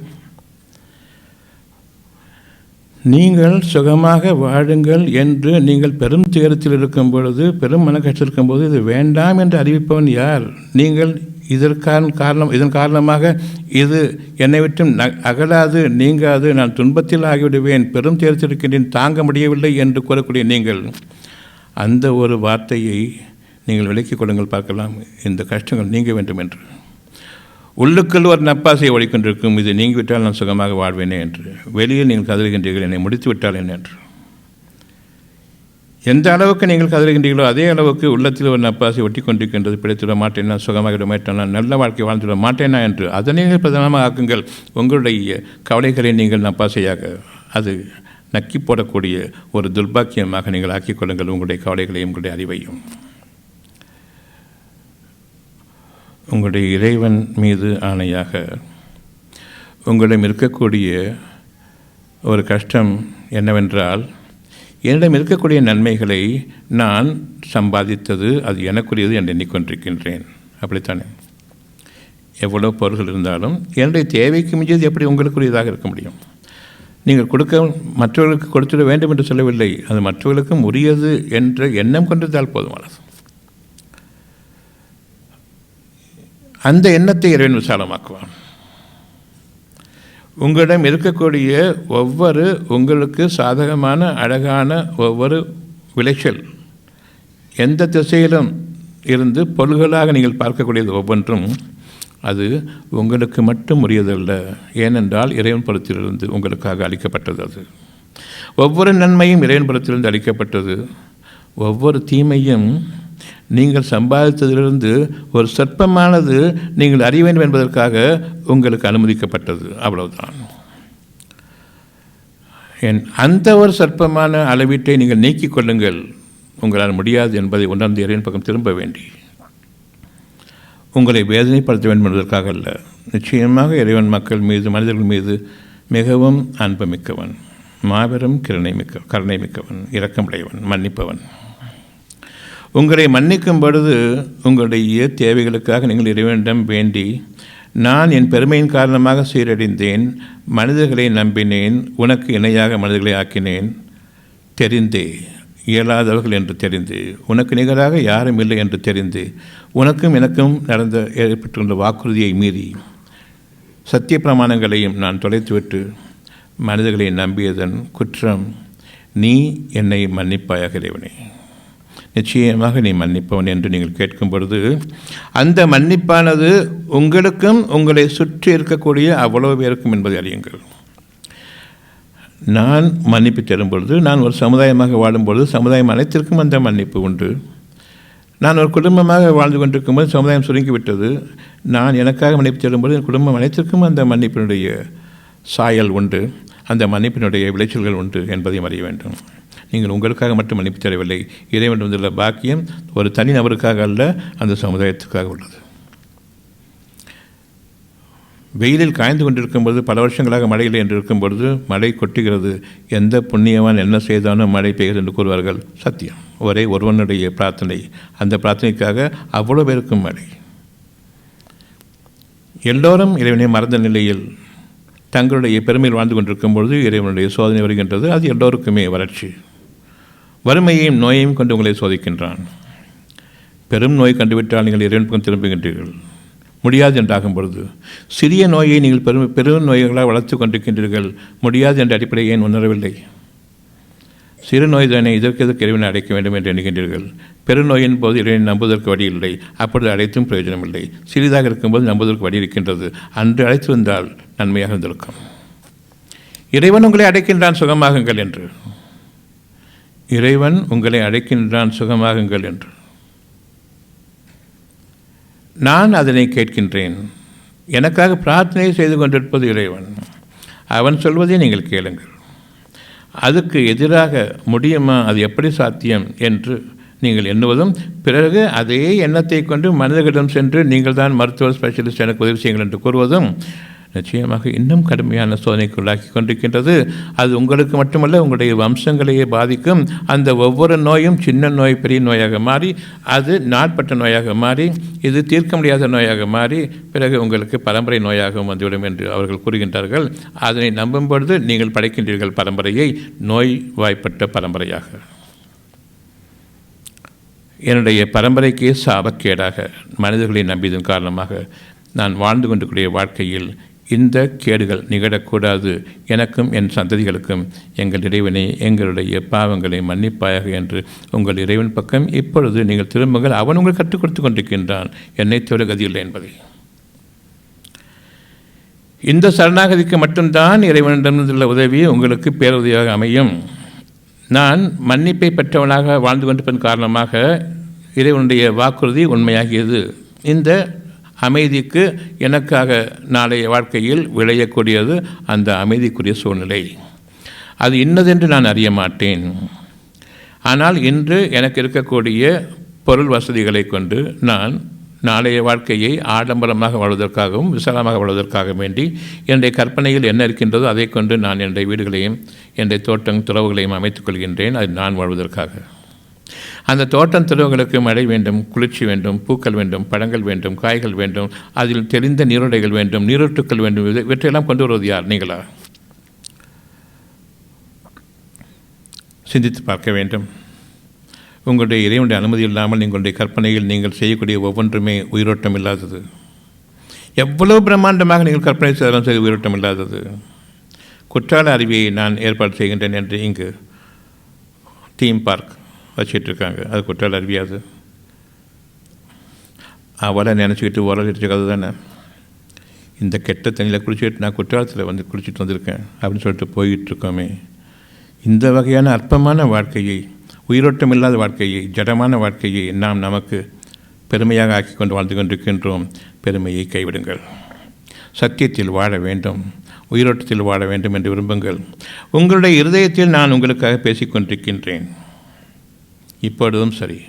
நீங்கள் சுகமாக வாழுங்கள் என்று நீங்கள் பெரும் துயரத்தில் இருக்கும் பொழுது, பெரும் மனக்கஷ்டத்தில் இருக்கும்போது இது வேண்டாம் என்று அறிவிப்பவன் யார்? நீங்கள் இதன் காரணமாக இது என்னை விட்டும் அகலாது, நீங்காது, நான் துன்பத்தில் ஆகிவிடுவேன், பெரும் துயரத்தில் இருக்கின்றேன், தாங்க முடியவில்லை என்று கூறக்கூடிய நீங்கள் அந்த ஒரு வார்த்தையை நீங்கள் விலக்கிக் கொள்ளுங்கள், பார்க்கலாம் இந்த கஷ்டங்கள் நீங்க வேண்டும் என்று. உள்ளுக்குள் ஒரு நப்பாசையை ஓடிக்கொண்டிருக்கும், இது நீங்கிவிட்டால் நான் சுகமாக வாழ்வேனே என்று. வெளியில் நீங்கள் கதறுகின்றீர்கள், என்னை முடித்து விட்டால் என்ன என்று. எந்த அளவுக்கு நீங்கள் கதறுகின்றீர்களோ அதே அளவுக்கு உள்ளத்தில் ஒரு நப்பாசை ஒட்டி கொண்டிருக்கின்றது. பிழைத்துவிட மாட்டேன்னா, சுகமாகிவிட மாட்டேன்னா, நல்ல வாழ்க்கை வாழ்ந்துவிட மாட்டேனா என்று. அதனை நீங்கள் பிரதானமாக ஆக்குங்கள். உங்களுடைய கவலைகளை நீங்கள் நப்பாசையாக, அது நக்கி போடக்கூடிய ஒரு துர்பாக்கியமாக நீங்கள் ஆக்கிக் கொள்ளுங்கள். உங்களுடைய கவலைகளையும் உங்களுடைய அறிவையும். உங்களுடைய இறைவன் மீது ஆணையாக, உங்களிடம் இருக்கக்கூடிய ஒரு கஷ்டம் என்னவென்றால், என்னிடம் இருக்கக்கூடிய நன்மைகளை நான் சம்பாதித்தது அது எனக்குரியது என்று எண்ணிக்கொண்டிருக்கின்றேன். அப்படித்தானே? எவ்வளோ பொருள்கள் இருந்தாலும் என்னுடைய தேவைக்கு மிஞ்சது எப்படி உங்களுக்குரியதாக இருக்க முடியும்? நீங்கள் கொடுக்க மற்றவர்களுக்கு கொடுத்துட வேண்டும் என்று சொல்லவில்லை. அது மற்றவர்களுக்கும் உரியது என்ற எண்ணம் கொண்டிருந்தால் போதுமானது. அந்த எண்ணத்தை இறைவன் விசாலமாக்குவான். உங்களிடம் இருக்கக்கூடிய ஒவ்வொரு உங்களுக்கு சாதகமான அழகான ஒவ்வொரு விளைச்சல் எந்த திசையிலும் இருந்து பொருள்களாக நீங்கள் பார்க்கக்கூடியது ஒவ்வொன்றும் அது உங்களுக்கு மட்டும் உரியதல்ல. ஏனென்றால் இறைவன் புறத்திலிருந்து உங்களுக்காக அளிக்கப்பட்டது. அது ஒவ்வொரு நன்மையும் இறைவன் புறத்திலிருந்து அளிக்கப்பட்டது. ஒவ்வொரு தீமையும் நீங்கள் சம்பாதித்ததிலிருந்து ஒரு சொற்பமானது நீங்கள் அறிய வேண்டும் என்பதற்காக உங்களுக்கு அனுமதிக்கப்பட்டது. அவ்வளவுதான். அந்த ஒரு சொற்பமான அளவீட்டை நீங்கள் நீக்கிக் கொள்ளுங்கள். உங்களால் முடியாது என்பதை உணர்ந்து இறைவன் பக்கம் திரும்ப வேண்டி உங்களை வேதனைப்படுத்த வேண்டும் என்பதற்காக அல்ல. நிச்சயமாக இறைவன் மக்கள் மீது, மனிதர்கள் மீது மிகவும் அன்புமிக்கவன், மாபெரும் கருணை மிக்கவன், இரக்கமுடையவன், மன்னிப்பவன். உங்களை மன்னிக்கும் பொழுது உங்களுடைய தேவைகளுக்காக நீங்கள் இறைவனிடம் வேண்டி, நான் என் பெருமையின் காரணமாக சீரடைந்தேன், மனிதர்களை நம்பினேன், உனக்கு இணையாக மனிதர்களை ஆக்கினேன், தெரிந்தே இயலாதவர்கள் என்று தெரிந்து, உனக்கு நிகராக யாரும் இல்லை என்று தெரிந்து, உனக்கும் எனக்கும் ஏற்பட்டுள்ள வாக்குறுதியை மீறி சத்திய பிரமாணங்களையும் நான் தொலைத்துவிட்டு மனிதர்களை நம்பியதன் குற்றம் நீ என்னை மன்னிப்பாயாக இறைவனே. நிச்சயமாக நீ மன்னிப்பவன் என்று நீங்கள் கேட்கும் பொழுது அந்த மன்னிப்பானது உங்களுக்கும் உங்களை சுற்றி இருக்கக்கூடிய அவ்வளவு பேருக்கும் என்பதை அறியுங்கள். நான் மன்னிப்பு தரும் பொழுது, நான் ஒரு சமுதாயமாக வாழும்பொழுது சமுதாயம் அனைத்திற்கும் அந்த மன்னிப்பு உண்டு. நான் ஒரு குடும்பமாக வாழ்ந்து கொண்டிருக்கும்போது சமுதாயம் சுருங்கிவிட்டது. நான் எனக்காக மன்னிப்பு தரும்போது என் குடும்பம் அனைத்திற்கும் அந்த மன்னிப்பினுடைய சாயல் உண்டு, அந்த மன்னிப்பினுடைய விளைச்சல்கள் உண்டு என்பதையும் அறிய வேண்டும். நீங்கள் உங்களுக்காக மட்டும் மன்னிப்பு தரவில்லை. இறைவன் வந்துள்ள பாக்கியம் ஒரு தனி நபருக்காக அல்ல, அந்த சமுதாயத்துக்காக உள்ளது. வெயிலில் காய்ந்து கொண்டிருக்கும்போது, பல வருஷங்களாக மழையில் என்று இருக்கும் பொழுது மழை கொட்டுகிறது. எந்த புண்ணியவான் என்ன செய்தானோ மழை பெய்கிறது என்று கூறுவார்கள். சத்தியம். ஒரே ஒருவனுடைய பிரார்த்தனை, அந்த பிரார்த்தனைக்காக அவ்வளோ பேருக்கும் மழை. எல்லோரும் இறைவனை மறந்த நிலையில் தங்களுடைய பெருமையில் வாழ்ந்து கொண்டிருக்கும் பொழுது இறைவனுடைய சோதனை வருகின்றது. அது எல்லோருக்குமே வறட்சி, வறுமையையும் நோயையும் கொண்டு உங்களை சோதிக்கின்றான். பெரும் நோய் கண்டுவிட்டால் நீங்கள் இறைவன் பக்கம் திரும்புகின்றீர்கள். முடியாது என்றாகும் பொழுது சிறிய நோயை நீங்கள் பெரும் நோய்களாக வளர்த்து கொண்டிருக்கின்றீர்கள். முடியாது என்ற அடிப்படையை ஏன் உணரவில்லை? சிறு நோய் தானே, இதற்கு இறைவனை அடைக்க வேண்டும் என்று எண்ணுகின்றீர்கள். பெருநோயின் போது இறைவனை நம்புவதற்கு வழி இல்லை, அப்பொழுது அழைத்தும் பிரயோஜனம் இல்லை. சிறிதாக இருக்கும்போது நம்புவதற்கு வழி இருக்கின்றது. அன்று அழைத்திருந்தால் நன்மையாக இருந்திருக்கும். இறைவன் உங்களை அடைக்கின்றான் சுகமாகுங்கள் என்று. இறைவன் உங்களை அழைக்கின்றான் சுகமாகுங்கள் என்று. நான் அதனை கேட்கின்றேன். எனக்காக பிரார்த்தனை செய்து கொண்டிருப்பது இறைவன். அவன் சொல்வதை நீங்கள் கேளுங்கள். அதுக்கு எதிராக முடியுமா, அது எப்படி சாத்தியம் என்று நீங்கள் எண்ணுவதும், பிறகு அதே எண்ணத்தை கொண்டு மனிதர்களிடம் சென்று நீங்கள் தான் மருத்துவ ஸ்பெஷலிஸ்ட் எனக்கு உதவி செய்யுங்கள் என்று கூறுவதும் நிச்சயமாக இன்னும் கடுமையான சோதனைக்கு உள்ளாக்கி கொண்டிருக்கின்றது. அது உங்களுக்கு மட்டுமல்ல, உங்களுடைய வம்சங்களையே பாதிக்கும். அந்த ஒவ்வொரு நோயும் சின்ன நோய் பெரிய நோயாக மாறி, அது நாட்பட்ட நோயாக மாறி, இது தீர்க்க முடியாத நோயாக மாறி, பிறகு உங்களுக்கு பரம்பரை நோயாகவும் வந்துவிடும் என்று அவர்கள் கூறுகின்றார்கள். அதனை நம்பும் பொழுது நீங்கள் படைக்கின்றீர்கள் பரம்பரையை நோய் வாய்ப்பட்ட பரம்பரையாக. என்னுடைய பரம்பரைக்கே சாபக்கேடாக மனிதர்களை நம்பியதன் காரணமாக நான் வாழ்ந்து கொண்டிருக்கிற வாழ்க்கையில் இந்த கேடுகள் நிகழக்கூடாது. எனக்கும் என் சந்ததிகளுக்கும் எங்கள் இறைவனை எங்களுடைய பாவங்களை மன்னிப்பாயாக என்று உங்கள் இறைவன் பக்கம் இப்பொழுது நீங்கள் திரும்புங்கள். அவன் உங்கள் கற்றுக் கொடுத்து கொண்டிருக்கின்றான், என்னை தவிர கதியில்லை என்பதை. இந்த சரணாகதிக்கு மட்டும்தான் இறைவனிடமிருந்துள்ள உதவி உங்களுக்கு பேருதவியாக அமையும். நான் மன்னிப்பை பெற்றவனாக வாழ்ந்து கொண்டிருப்பதன் காரணமாக இறைவனுடைய வாக்குறுதி உண்மையாகியது. இந்த அமைதிக்கு எனக்காக நாளைய வாழ்க்கையில் விளையக்கூடியது அந்த அமைதிக்குரிய சூழ்நிலை. அது இன்னதென்று நான் அறிய மாட்டேன். ஆனால் இன்று எனக்கு இருக்கக்கூடிய பொருள் வசதிகளை கொண்டு நான் நாளைய வாழ்க்கையை ஆடம்பரமாக வாழ்வதற்காகவும் விசாலமாக வாழ்வதற்காக வேண்டி என்னுடைய கற்பனையில் என்ன இருக்கின்றதோ அதை கொண்டு நான் என்னுடைய வீடுகளையும் என்னுடைய தோட்டம் துறவுகளையும் அமைத்துக் கொள்கின்றேன். அது நான் வாழ்வதற்காக. அந்த தோட்டம் துறவுகளுக்கு மழை வேண்டும், குளிர்ச்சி வேண்டும், பூக்கள் வேண்டும், பழங்கள் வேண்டும், காய்கள் வேண்டும், அதில் தெரிந்த நீரோடைகள் வேண்டும், நீரூற்றுக்கள் வேண்டும். இவற்றையெல்லாம் கொண்டு வருவது யார்? நீங்களா? சிந்தித்து பார்க்க வேண்டும். உங்களுடைய இறைவனுடைய அனுமதி இல்லாமல் உங்களுடைய கற்பனையில் நீங்கள் செய்யக்கூடிய ஒவ்வொன்றுமே உயிரோட்டம் இல்லாதது. எவ்வளவு பிரம்மாண்டமாக நீங்கள் கற்பனை செய்தாலும் சரி, உயிரோட்டம் இல்லாதது. குற்றால அருவியை நான் ஏற்பாடு செய்கின்றேன் என்று இங்கு தீம் பார்க் வச்சிட்ருக்காங்க. அது குற்றால அருவியாது? அவளை நினச்சிக்கிட்டு உரலிட்டு கதை தானே. இந்த கெட்ட தண்ணியில் குளிச்சுட்டு நான் குற்றாலத்தில் வந்து குளிச்சுட்டு வந்திருக்கேன் அப்படின்னு சொல்லிட்டு போயிட்டுருக்கோமே. இந்த வகையான அற்பமான வாழ்க்கையை, உயிரோட்டம் இல்லாத வாழ்க்கையை, ஜடமான வாழ்க்கையை நாம் நமக்கு பெருமையாக ஆக்கி கொண்டு வாழ்ந்து கொண்டிருக்கின்றோம். பெருமையை கைவிடுங்கள். சத்தியத்தில் வாழ வேண்டும், உயிரோட்டத்தில் வாழ வேண்டும் என்று விரும்புங்கள். உங்களுடைய இருதயத்தில் நான் உங்களுக்காக பேசிக்கொண்டிருக்கின்றேன். இப்பொழுதும் சரி.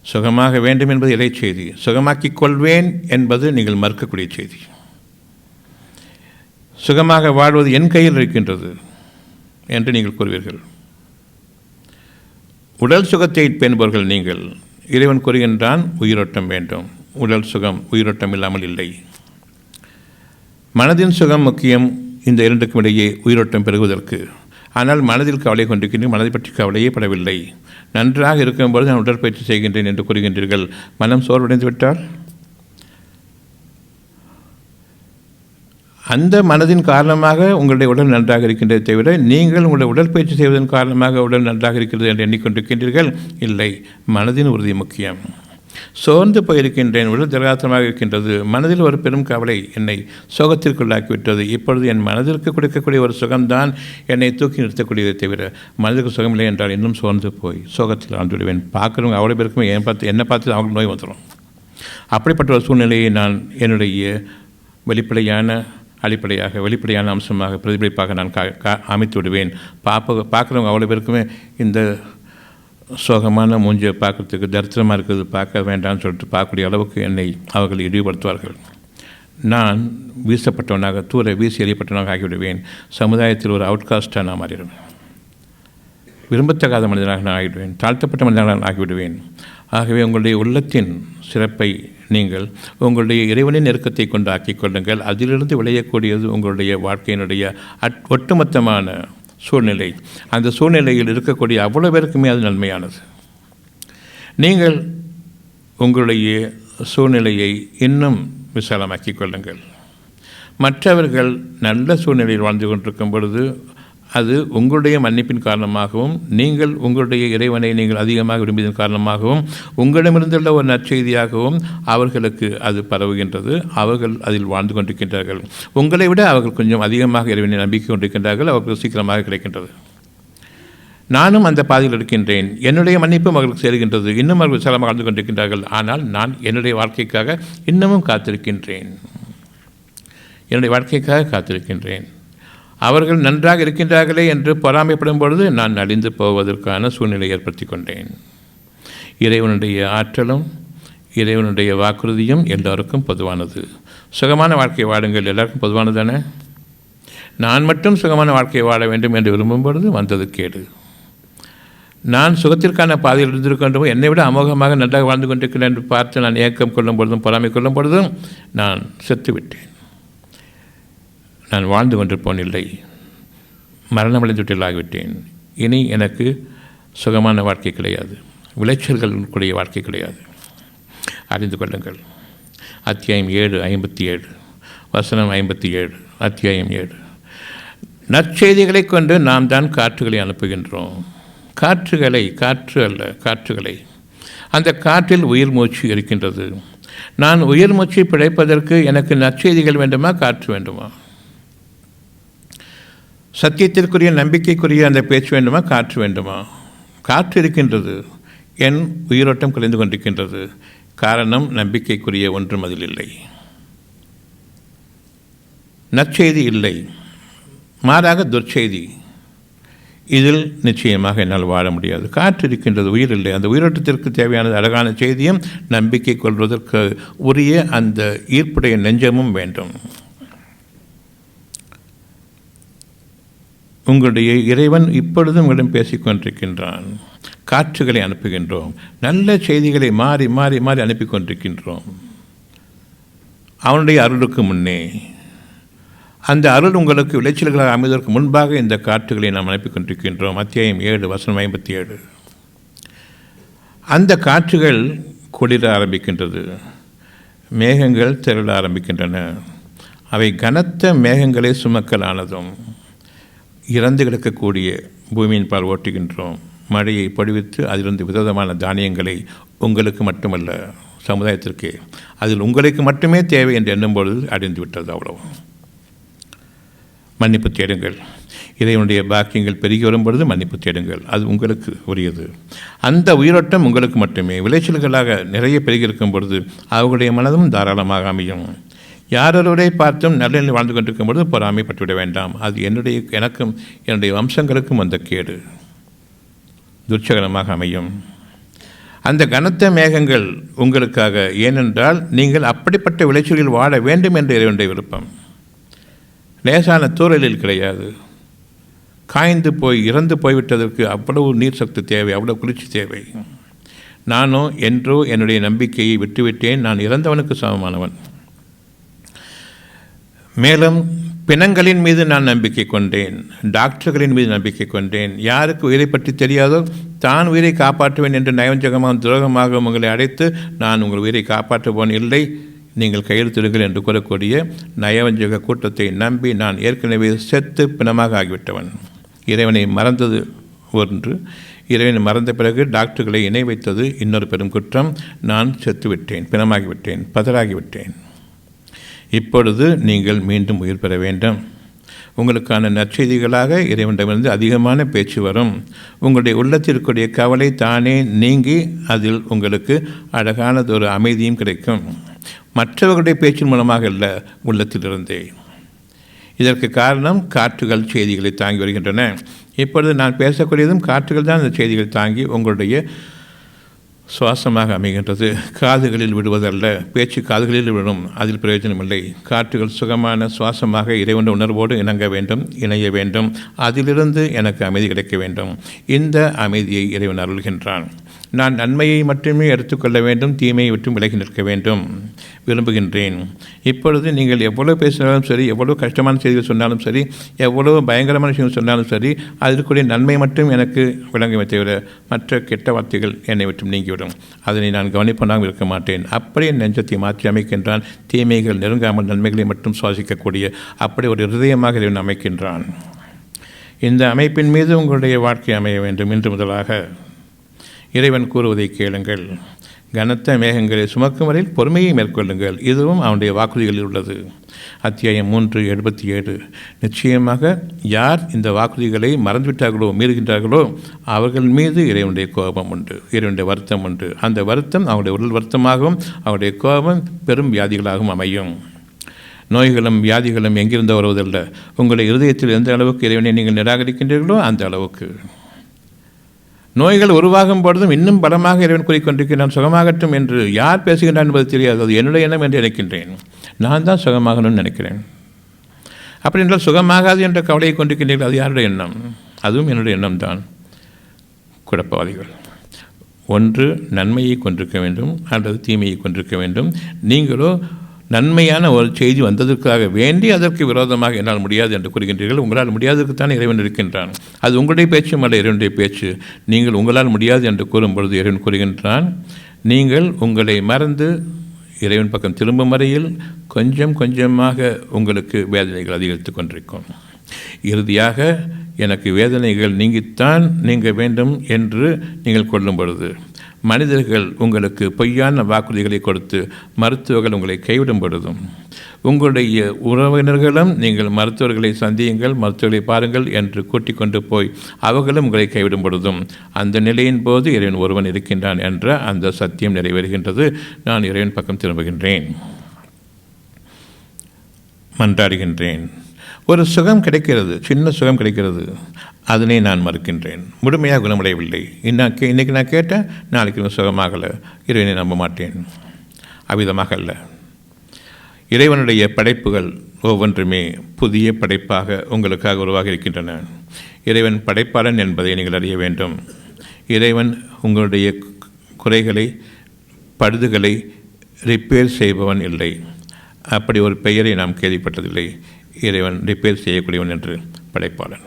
சுகமாக வேண்டும் என்பது இறை செய்தி. சுகமாக்கிக் கொள்வேன் என்பது நீங்கள் மறுக்கக்கூடிய செய்தி. சுகமாக வாழ்வது என் கையில் இருக்கின்றது என்று நீங்கள் கூறுவீர்கள். உடல் சுகத்தை பேணுபவர்கள் நீங்கள். இறைவன் கூறுகின்றான், உயிரோட்டம் வேண்டும். உடல் சுகம் உயிரோட்டம் இல்லாமல் இல்லை. மனதின் சுகம் முக்கியம் இந்த இரண்டுக்கும் இடையே உயிரோட்டம் பெறுவதற்கு. ஆனால் மனதில் கவலை கொண்டிருக்கின்றேன், மனதை பற்றி கவலையே படவில்லை. நன்றாக இருக்கும்போது நான் உடற்பயிற்சி செய்கின்றேன் என்று கூறுகின்றீர்கள். மனம் சோர்வடைந்து விட்டால் அந்த மனதின் காரணமாக உங்களுடைய உடல் நன்றாக இருக்கின்றதை தவிர நீங்கள் உங்களுடைய உடற்பயிற்சி செய்வதன் காரணமாக உடல் நன்றாக இருக்கிறது என்று எண்ணிக்கொண்டிருக்கின்றீர்கள். இல்லை, மனதின் உறுதி முக்கியம். சோர்ந்து போயிருக்கின்றேன், உடல் திரகாத்திரமாக இருக்கின்றது, மனதில் ஒரு பெரும் கவலை என்னை சோகத்திற்குள்ளாக்கிவிட்டது. இப்பொழுது என் மனதிற்கு கொடுக்கக்கூடிய ஒரு சுகம்தான் என்னை தூக்கி நிறுத்தக்கூடியதை தவிர மனதிற்கு சுகமில்லை என்றால் இன்னும் சோர்ந்து போய் சோகத்தில் ஆண்டு விடுவேன். பார்க்குறவங்க அவ்வளோ பேருக்குமே என்னை பார்த்து அவங்களுக்கு நோய் வந்துடும். அப்படிப்பட்ட ஒரு சூழ்நிலையை நான் என்னுடைய வெளிப்படையான அம்சமாக பிரதிபலிப்பாக நான் அமைத்து விடுவேன். பார்க்குறவங்க அவ்வளோ பேருக்குமே இந்த சோகமான மூஞ்சியை பார்க்குறதுக்கு தரித்திரமாக இருக்குது, பார்க்க வேண்டாம்னு சொல்லிட்டு பார்க்கக்கூடிய அளவுக்கு என்னை அவர்கள் இழிவுபடுத்துவார்கள். நான் வீசப்பட்டவனாக, வீசி எறியப்பட்டவனாக ஆகிவிடுவேன். சமுதாயத்தில் ஒரு அவுட்காஸ்டாக நான் மாறிடுவேன். விரும்பத்தகாத மனிதனாக நான் ஆகிவிடுவேன். தாழ்த்தப்பட்ட மனிதனாக நான் ஆகிவிடுவேன். ஆகவே உங்களுடைய உள்ளத்தின் சிறப்பை நீங்கள் உங்களுடைய இறைவனின் நெருக்கத்தை கொண்டு ஆக்கிக் கொள்ளுங்கள். அதிலிருந்து விளையக்கூடியது உங்களுடைய வாழ்க்கையினுடைய ஒட்டுமொத்தமான சூழ்நிலை. அந்த சூழ்நிலையில் இருக்கக்கூடிய அவ்வளோ பேருக்குமே அது நன்மையானது. நீங்கள் உங்களுடைய சூழ்நிலையை இன்னும் விசாலமாக்கிக் கொள்ளுங்கள். மற்றவர்கள் நல்ல சூழ்நிலையில் வாழ்ந்து கொண்டிருக்கும் பொழுது அது உங்களுடைய மன்னிப்பின் காரணமாகவும், நீங்கள் உங்களுடைய இறைவனை நீங்கள் அதிகமாக விரும்பியதன் காரணமாகவும், உங்களிடமிருந்துள்ள ஒரு நற்செய்தியாகவும் அவர்களுக்கு அது பரவுகின்றது. அவர்கள் அதில் வாழ்ந்து கொண்டிருக்கின்றார்கள். உங்களை விட அவர்கள் கொஞ்சம் அதிகமாக இறைவனை நம்பிக்கை கொண்டிருக்கின்றார்கள். அவர்கள் சீக்கிரமாக கிடைக்கின்றது. நானும் அந்த பாதையில் இருக்கின்றேன். என்னுடைய மன்னிப்பும் அவர்களுக்கு சேருகின்றது. இன்னும் அவர்கள் விசாலமாக வாழ்ந்து கொண்டிருக்கின்றார்கள். ஆனால் நான் என்னுடைய வாழ்க்கைக்காக இன்னமும் காத்திருக்கின்றேன். என்னுடைய வாழ்க்கைக்காக காத்திருக்கின்றேன். அவர்கள் நன்றாக இருக்கின்றார்களே என்று பொறாமைப்படும் பொழுது நான் அழிந்து போவதற்கான சூழ்நிலை ஏற்படுத்தி கொண்டேன். இறைவனுடைய ஆற்றலும் இறைவனுடைய வாக்குறுதியும் எல்லோருக்கும் பொதுவானது. சுகமான வாழ்க்கை வாழுங்கள், எல்லாருக்கும் பொதுவானது தானே. நான் மட்டும் சுகமான வாழ்க்கையை வாழ வேண்டும் என்று விரும்பும் பொழுது வந்தது கேடு. நான் சுகத்திற்கான பாதையில் இருந்திருக்கின்றோம், என்னை விட அமோகமாக நன்றாக வாழ்ந்து கொண்டிருக்கிறேன் என்று பார்த்து நான் ஏக்கம் கொள்ளும் பொழுதும் பொறாமை கொள்ளும் பொழுதும் நான் செத்துவிட்டேன். நான் வாழ்ந்து கொண்டிருப்போன் இல்லை, மரணமடைந்துவிட்டில் ஆகிவிட்டேன். இனி எனக்கு சுகமான வாழ்க்கை கிடையாது, விளைச்சல்களுடைய வாழ்க்கை கிடையாது. அறிந்து கொள்ளுங்கள். அத்தியாயம் 7:57 வசனம் 57. அத்தியாயம் 7. நற்செய்திகளை கொண்டு நாம் தான் காற்றுகளை அனுப்புகின்றோம். காற்றுகளை அந்த காற்றில் உயிர் மூச்சு இருக்கின்றது. நான் உயிர் மூச்சு பிழைப்பதற்கு எனக்கு நற்செய்திகள் வேண்டுமா, காற்று வேண்டுமா? சத்தியத்திற்குரிய நம்பிக்கைக்குரிய அந்த பேச்சு வேண்டுமா, காற்று வேண்டுமா? காற்று இருக்கின்றது, என் உயிரோட்டம் குறைந்து கொண்டிருக்கின்றது. காரணம், நம்பிக்கைக்குரிய ஒன்றும் அதில் இல்லை, நற்செய்தி இல்லை, மாறாக துர்ச்செய்தி. இதில் நிச்சயமாக என்னால் வாழ முடியாது. காற்று இருக்கின்றது, உயிர் இல்லை. அந்த உயிரோட்டத்திற்கு தேவையான அழகான செய்தியும் நம்பிக்கை கொள்வதற்கு உரிய அந்த ஈர்ப்புடைய நெஞ்சமும் வேண்டும். உங்களுடைய இறைவன் இப்பொழுதும் உங்களிடம் பேசிக்கொண்டிருக்கின்றான். காற்றுகளை அனுப்புகின்றோம், நல்ல செய்திகளை மாறி மாறி மாறி அனுப்பி கொண்டிருக்கின்றோம். அவனுடைய அருளுக்கு முன்னே அந்த அருள் உங்களுக்கு விளைச்சல்களாக அமைவதற்கு முன்பாக இந்த காற்றுகளை நாம் அனுப்பி கொண்டிருக்கின்றோம். அத்தியாயம் 7 வசனம் 57. அந்த காற்றுகள் குளிர ஆரம்பிக்கின்றது, மேகங்கள் திரள ஆரம்பிக்கின்றன. அவை கனத்த மேகங்களை சுமக்கலானதும் இறந்து கிடக்கக்கூடிய பூமியின் பால் ஓட்டுகின்றோம். மழையை பொழிவித்து அதிலிருந்து விதவிதமான தானியங்களை உங்களுக்கு மட்டுமல்ல சமுதாயத்திற்கு, அதில் உங்களுக்கு மட்டுமே தேவை என்று எண்ணும்பொழுது அடைந்து விட்டது. அவ்வளவு. மன்னிப்பு தேடுங்கள். இறைவனுடைய பாக்கியங்கள் பெருகி வரும்பொழுது மன்னிப்பு தேடுங்கள். அது உங்களுக்கு உரியது. அந்த உயிரோட்டம் உங்களுக்கு மட்டுமே விளைச்சல்களாக நிறைய பெருகியிருக்கும் பொழுது அவர்களுடைய மனதும் தாராளமாக அமையும். யாரோரை பார்த்தும் நல்ல வாழ்ந்து கொண்டிருக்கும் பொழுது பொறாமைப்பட்டுவிட வேண்டாம். அது எனக்கும் என்னுடைய வம்சங்களுக்கும் அந்த கேடு துர்ச்சகரமாக அமையும். அந்த கனத்த மேகங்கள் உங்களுக்காக, ஏனென்றால் நீங்கள் அப்படிப்பட்ட விளைச்சல்களில் வாழ வேண்டும் என்று இறைவனுடைய விருப்பம். லேசான தூரலில் கிடையாது. காய்ந்து போய் இறந்து போய்விட்டதற்கு அவ்வளவு நீர் சக்தி தேவை, அவ்வளவு குளிர்ச்சி தேவை. நானோ என்றோ என்னுடைய நம்பிக்கையை விட்டுவிட்டேன். நான் இறந்தவனுக்கு சமமானவன். மேலும் பிணங்களின் மீது நான் நம்பிக்கை கொண்டேன், டாக்டர்களின் மீது நம்பிக்கை கொண்டேன். யாருக்கு உயிரை பற்றி தெரியாதோ தான் உயிரை காப்பாற்றுவேன் என்று நயவஞ்சகமாக துரோகமாக உங்களை அழைத்து நான் உங்கள் உயிரை காப்பாற்றுவோன் இல்லை, நீங்கள் கையெழுத்திடுங்கள் என்று கூறக்கூடிய நயவஞ்சக கூட்டத்தை நம்பி நான் ஏற்கனவே செத்து பிணமாக ஆகிவிட்டவன். இறைவனை மறந்தது ஒன்று, இறைவனை மறந்த பிறகு டாக்டர்களை இணை வைத்தது இன்னொரு பெரும் குற்றம். நான் செத்துவிட்டேன், பிணமாகிவிட்டேன், பதறாகிவிட்டேன். இப்பொழுது நீங்கள் மீண்டும் உயிர் பெற வேண்டும். உங்களுக்கான நற்செய்திகளாக இறைவனிடமிருந்து அதிகமான பேச்சு வரும். உங்களுடைய உள்ளத்திற்குரிய கவலை தானே நீங்கி அதில் உங்களுக்கு அழகானதொரு அமைதியும் கிடைக்கும். மற்றவர்களுடைய பேச்சின் மூலமாக அல்ல, உள்ளத்திலிருந்தே. இதற்கு காரணம் காற்றுகள் செய்திகளை தாங்கி வருகின்றன. இப்பொழுது நான் பேசக்கூடியதும் காற்றுகள் தான் இந்த செய்திகளை தாங்கி உங்களுடைய சுவாசமாக அமைகின்றது. காதுகளில் விடுவதல்ல, பேச்சு காதுகளில் விடும், அதில் பிரயோஜனமில்லை. காற்றுகள் சுகமான சுவாசமாக இறைவன் உணர்வோடு இணங்க வேண்டும், இணைய வேண்டும். அதிலிருந்து எனக்கு அமைதி கிடைக்க வேண்டும். இந்த அமைதியை இறைவன் அருள்கின்றான். நான் நன்மையை மட்டுமே எடுத்துக்கொள்ள வேண்டும், தீமையை விட்டு விலகி நிற்க வேண்டும் விரும்புகின்றேன். இப்பொழுது நீங்கள் எவ்வளோ பேசினாலும் சரி, எவ்வளோ கஷ்டமான செய்திகள் சொன்னாலும் சரி, எவ்வளோ பயங்கரமான விஷயங்கள் சொன்னாலும் சரி, அதற்குரிய நன்மை மட்டும் எனக்கு விளங்குமே தவிர மற்ற கெட்ட வார்த்தைகள் என்னை விட்டு நீங்கிவிடும். அதனை நான் கவனிப்பனாக இருக்க மாட்டேன். அப்படியே நெஞ்சத்தை மாற்றி அமைக்கின்றான். தீமைகள் நெருங்காமல் நன்மைகளை மட்டும் சுவாசிக்கக்கூடிய அப்படி ஒரு இருதயமாக இறைவன் அமைக்கின்றான். இந்த அமைப்பின் மீது உங்களுடைய வாழ்க்கை அமைய வேண்டும். இன்று முதலாக இறைவன் கூறுவதை கேளுங்கள். கனத்த மேகங்களை சுமக்கும் வரையில் பொறுமையை மேற்கொள்ளுங்கள். இதுவும் அவனுடைய வாக்குறுதிகளில் உள்ளது. அத்தியாயம் 3:77. நிச்சயமாக யார் இந்த வாக்குறுதிகளை மறந்துவிட்டார்களோ, மீறுகின்றார்களோ அவர்கள் மீது இறைவனுடைய கோபம் உண்டு, இறைவனுடைய வருத்தம் உண்டு. அந்த வருத்தம் அவருடைய உடல் வருத்தமாகவும் அவருடைய கோபம் பெரும் வியாதிகளாகவும் அமையும். நோய்களும் வியாதிகளும் எங்கிருந்து வருவதல்ல, உங்களுடைய இருதயத்தில் எந்த அளவுக்கு இறைவனை நீங்கள் நிராகரிக்கின்றீர்களோ அந்த அளவுக்கு. நோய்கள் உருவாகும் பொழுதும் இன்னும் பலமாக இறைவன் கூறிக்கொண்டிருக்கிறான், சுகமாகட்டும் என்று. யார் பேசுகின்றான் என்பது தெரியாது. அது என்னுடைய எண்ணம் என்று நினைக்கின்றேன். நான் தான் சுகமாகணும்னு நினைக்கிறேன். அப்படி என்றால் சுகமாகாது என்ற கவலையை கொண்டிருக்கின்றீர்கள். அது யாருடைய எண்ணம்? அதுவும் என்னுடைய எண்ணம் தான். குழப்பவாதிகள். ஒன்று நன்மையை கொண்டிருக்க வேண்டும், அல்லது தீமையை கொண்டிருக்க வேண்டும். நீங்களோ நன்மையான ஒரு செய்தி வந்ததற்காக வேண்டி அதற்கு விரோதமாக என்னால் முடியாது என்று கூறுகின்றீர்கள். உங்களால் முடியாததற்குத்தான் இறைவன் இருக்கின்றான். அது உங்களுடைய பேச்சும் அல்ல, இறைவனுடைய பேச்சு. நீங்கள் உங்களால் முடியாது என்று கூறும் பொழுது இறைவன் கூறுகின்றான், நீங்கள் உங்களை மறந்து இறைவன் பக்கம் திரும்பும் வரையில் கொஞ்சம் கொஞ்சமாக உங்களுக்கு வேதனைகள் அதிகரித்து கொண்டிருக்கும். இறுதியாக எனக்கு வேதனைகள் நீங்கித்தான் நீங்க வேண்டும் என்று நீங்கள் கொள்ளும் பொழுது, மனிதர்கள் உங்களுக்கு பொய்யான வாக்குறுதிகளை கொடுத்து மருத்துவர்கள் உங்களை கைவிடும் பொழுதும், உங்களுடைய உறவினர்களும் நீங்கள் மருத்துவர்களை சந்தியுங்கள், மருத்துவர்களை பாருங்கள் என்று கூட்டிக் கொண்டு போய் அவர்களும் உங்களை கைவிடும் பொழுதும், அந்த நிலையின் போது இறைவன் ஒருவன் இருக்கின்றான் என்ற அந்த சத்தியம் நிறைவேறுகின்றது. நான் இறைவன் பக்கம் திரும்புகின்றேன், மன்றாடுகின்றேன். ஒரு சுகம் கிடைக்கிறது, சின்ன சுகம் கிடைக்கிறது, அதனை நான் மறுக்கின்றேன். முழுமையாக குணமடையவில்லை. இன்றைக்கி நான் கேட்டேன், நாளைக்கு சுகமாகலை, இறைவனை நம்ப மாட்டேன். அவ்விதமாக அல்ல. இறைவனுடைய படைப்புகள் ஒவ்வொன்றுமே புதிய படைப்பாக உங்களுக்காக உருவாகி இருக்கின்றன. இறைவன் படைப்பாளன் என்பதை நீங்கள் அறிய வேண்டும். இறைவன் உங்களுடைய குறைகளை, பழுதுகளை ரிப்பேர் செய்பவன் இல்லை. அப்படி ஒரு பெயரை நாம் கேள்விப்பட்டதில்லை. இறைவன் ரிப்பேர் செய்யக்கூடியவன் என்று படைப்பாளன்.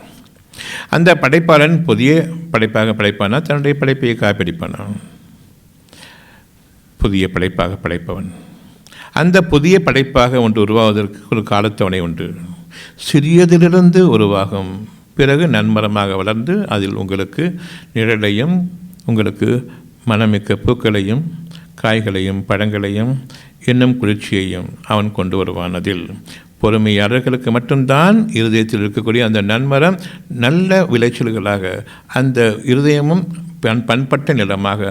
அந்த படைப்பாளன் புதிய படைப்பாக படைப்பானா, தன்னுடைய படைப்பையை காப்பிடிப்பானா? புதிய படைப்பாக படைப்பவன். அந்த புதிய படைப்பாக ஒன்று உருவாவதற்கு ஒரு காலத்தவணை உண்டு. சிறியதிலிருந்து உருவாகும், பிறகு நன்மரமாக வளர்ந்து அதில் உங்களுக்கு நிழலையும், உங்களுக்கு மனமிக்க பூக்களையும், காய்களையும், பழங்களையும், இன்னும் குளிர்ச்சியையும் அவன் கொண்டு வருவான். அதில் பொறுமையாளர்களுக்கு மட்டும்தான் இருதயத்தில் இருக்கக்கூடிய அந்த நன்மரம் நல்ல விளைச்சல்களாக, அந்த இருதயமும் பண்பட்ட நிலமாக,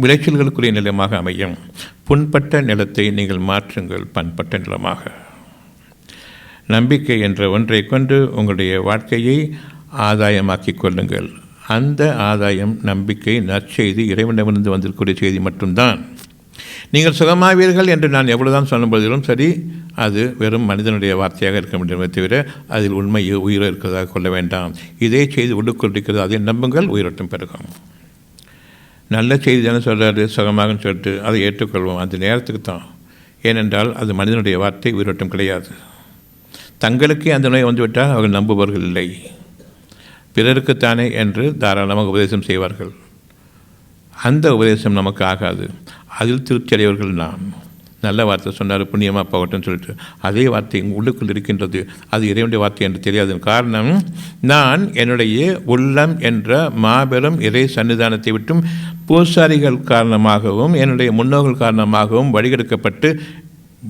விளைச்சல்களுக்குரிய நிலமாக அமையும். புண்பட்ட நிலத்தை நீங்கள் மாற்றுங்கள் பண்பட்ட நிலமாக. நம்பிக்கை என்ற ஒன்றை கொண்டு உங்களுடைய வாழ்க்கையை ஆதாயமாக்கிக் கொள்ளுங்கள். அந்த ஆதாயம் நம்பிக்கை, நற்செய்தி, இறைவனிடமிருந்து வந்திருக்கக்கூடிய செய்தி மட்டும்தான். நீங்கள் சுகமாவீர்கள் என்று நான் எவ்வளவுதான் சொல்லும்போதிலும் சரி, அது வெறும் மனிதனுடைய வார்த்தையாக இருக்க முடியுமே தவிர அதில் உண்மையோ உயிரோ இருக்கிறதாக கொள்ள வேண்டாம். இதே செய்தி உள்ளுக்குள் இருக்கிறது, அதை நம்புங்கள், உயிரோட்டம் பெருகும். நல்ல செய்தி தானே சொல்கிறாரு, சுகமாகன்னு சொல்லிட்டு அதை ஏற்றுக்கொள்வோம். அந்த நேரத்துக்கு தான். ஏனென்றால் அது மனிதனுடைய வார்த்தை, உயிரோட்டம் கிடையாது. தங்களுக்கே அந்த நோய் வந்துவிட்டால் அவர்கள் நம்புபவர்கள் இல்லை. பிறருக்குத்தானே என்று தாராளமாக உபதேசம் செய்வார்கள். அந்த உபதேசம் நமக்கு ஆகாது. அதில் திருப்தி அடைவர்கள் நாம். நல்ல வார்த்தை சொன்னார், புண்ணியமாக போகட்டும்னு சொல்லிட்டு அதே வார்த்தை உள்ளுக்குள் இருக்கின்றது, அது இறைவனுடைய வார்த்தை என்று தெரியாது. காரணம், நான் என்னுடைய உள்ளம் என்ற மாபெரும் இறை சன்னிதானத்தை விட்டும் பூசாரிகள் காரணமாகவும் என்னுடைய முன்னோர்கள் காரணமாகவும் வழிகெடுக்கப்பட்டு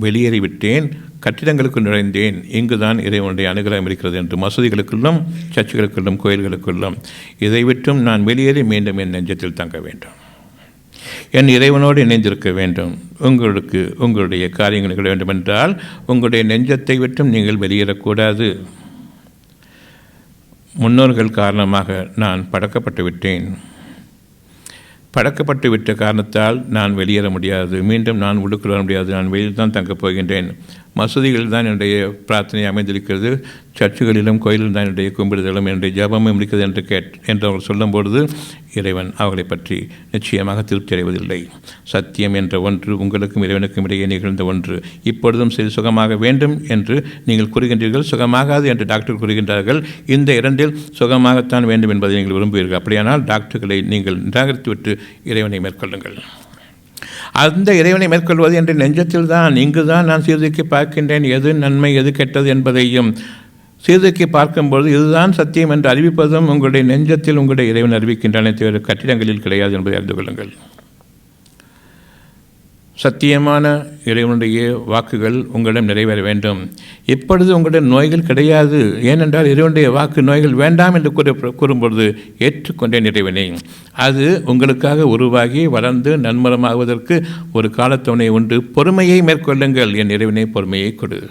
வெளியேறிவிட்டேன். கட்டிடங்களுக்கு நுழைந்தேன். இங்குதான் இறைவனுடைய அனுகிரகம் இருக்கிறது என்று மசூதிகளுக்குள்ளும், சர்ச்சுகளுக்குள்ளும், கோயில்களுக்குள்ளும். இதை விட்டும் நான் வெளியேறி மீண்டும் என் நெஞ்சத்தில் தங்க வேண்டும். என் இறைவனோடு இணைந்திருக்க வேண்டும். உங்களுக்கு உங்களுடைய காரியங்கள் நிகழ வேண்டுமென்றால் உங்களுடைய நெஞ்சத்தை விட்டும் நீங்கள் வெளியேறக்கூடாது. முன்னோர்கள் காரணமாக நான் பழக்கப்பட்டு விட்டேன். பழக்கப்பட்டு விட்ட காரணத்தால் நான் வெளியேற முடியாது. மீண்டும் நான் உள்ளுக்குள் வர முடியாது. நான் வெளியில் தான் தங்கப் போகின்றேன். மசூதிகளில் தான் என்னுடைய பிரார்த்தனை அமைந்திருக்கிறது. சர்ச்சுகளிலும் கோயிலிலும் தான் என்னுடைய கும்பிடுதலும் என்னுடைய ஜபமும் இருக்கிறது என்று அவர்கள் சொல்லும்பொழுது இறைவன் அவர்களை பற்றி நிச்சயமாக திருப்தி அடைவதில்லை. சத்தியம் என்ற ஒன்று உங்களுக்கும் இறைவனுக்கும் இடையே நிகழ்ந்த ஒன்று. இப்பொழுதும் சரி சுகமாக வேண்டும் என்று நீங்கள் கூறுகின்றீர்கள், சுகமாகாது என்று டாக்டர் கூறுகின்றார்கள். இந்த இரண்டில் சுகமாகத்தான் வேண்டும் என்பதை நீங்கள் விரும்புவீர்கள். அப்படியானால் டாக்டர்களை நீங்கள் நிராகரித்துவிட்டு இறைவனை மேற்கொள்ளுங்கள். அந்த இறைவனை மேற்கொள்வது என்ற நெஞ்சத்தில் தான், இங்கு தான் நான் சீர்தூக்கி பார்க்கின்றேன் எது நன்மை எது கெட்டது என்பதையும். சீர்தூக்கி பார்க்கும்பொழுது இதுதான் சத்தியம் என்று அறிவிப்பதும் உங்களுடைய நெஞ்சத்தில் உங்களுடைய இறைவன் அறிவிக்கின்றன, தவிர கட்டிடங்களில் கிடையாது என்பதை அறிந்து கொள்ளுங்கள். சத்தியமான இறைவனுடைய வாக்குகள் உங்களிடம் நிறைவேற வேண்டும். இப்பொழுது உங்களுடைய நோய்கள் கிடையாது. ஏனென்றால் இறைவனுடைய வாக்கு நோய்கள் வேண்டாம் என்று கூறும்பொழுது ஏற்றுக்கொண்டேன் இறைவனை. அது உங்களுக்காக உருவாகி வளர்ந்து நன்மரமாகுவதற்கு ஒரு காலத்தவணை உண்டு. பொறுமையை மேற்கொள்ளுங்கள். என் இறைவனை பொறுமையை கொடு.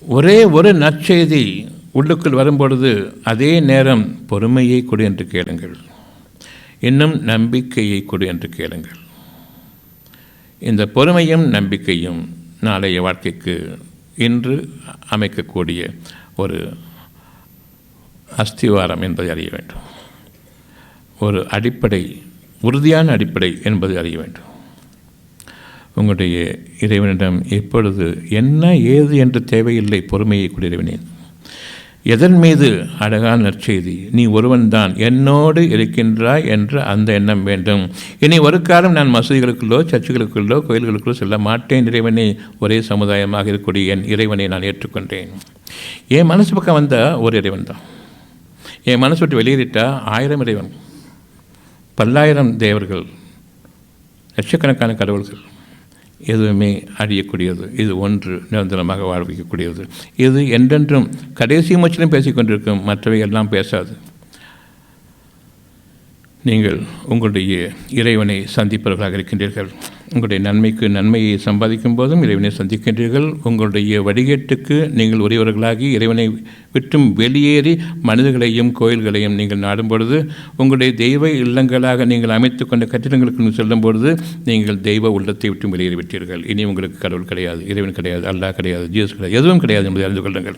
ஒரே ஒரு நற்செய்தி உள்ளுக்குள் வரும்பொழுது அதே நேரம் பொறுமையை கொடு என்று கேளுங்கள். இன்னும் நம்பிக்கையை கொடு என்று கேளுங்கள். இந்த பொறுமையும் நம்பிக்கையும் நாளைய வாழ்க்கைக்கு இன்று அமைக்கக்கூடிய ஒரு அஸ்திவாரம் என்பதை அறிய வேண்டும். ஒரு அடிப்படை, உறுதியான அடிப்படை என்பதை அறிய வேண்டும். உங்களுடைய இறைவனிடம் எப்பொழுது என்ன ஏது என்று தேவையில்லை. பொறுமையை கொடு இறைவனே. எதன் மீது? அழகான நற்செய்தி, நீ ஒருவன்தான் என்னோடு இருக்கின்றாய் என்ற அந்த எண்ணம் வேண்டும். இனி ஒரு காலம் நான் மசூதிகளுக்குள்ளோ சர்ச்சுகளுக்குள்ளோ கோயில்களுக்குள்ளோ செல்ல மாட்டேன் இறைவனே. ஒரே சமுதாயமாக இருக்கக்கூடிய என் இறைவனை நான் ஏற்றுக்கொண்டேன். என் மனசு பக்கம் வந்தால் ஒரு இறைவன் தான். என் மனசு விட்டு வெளியேறிட்டா 1000 இறைவன், 10,000 தேவர்கள், லட்சக்கணக்கான கடவுள்கள். எதுவுமே அழியக்கூடியது. இது ஒன்று நிரந்தரமாக வாழ்விக்கக்கூடியது. இது என்றென்றும் கடைசி மூச்சிலும் பேசிக்கொண்டிருக்கும். மற்றவை எல்லாம் பேசாது. நீங்கள் உங்களுடைய இறைவனை சந்திப்பவர்களாக இருக்கின்றீர்கள். உங்களுடைய நன்மைக்கு நன்மையை சம்பாதிக்கும் போதும் இறைவனை சந்திக்கின்றீர்கள். உங்களுடைய வழிகேட்டுக்கு நீங்கள் உரியவர்களாகி இறைவனை விட்டும் வெளியேறி மனிதர்களையும் கோயில்களையும் நீங்கள் நாடும் பொழுது, உங்களுடைய தெய்வ இல்லங்களாக நீங்கள் அமைத்து கொண்ட கட்டிடங்களுக்கு செல்லும் பொழுது நீங்கள் தெய்வ உள்ளத்தை விட்டும் வெளியேறிவிட்டீர்கள். இனி உங்களுக்கு கடவுள் கிடையாது, இறைவன் கிடையாது, அல்லாஹ் கிடையாது, ஜீசஸ் கிடையாது, எதுவும் கிடையாது என்பதை அறிந்து கொள்ளுங்கள்.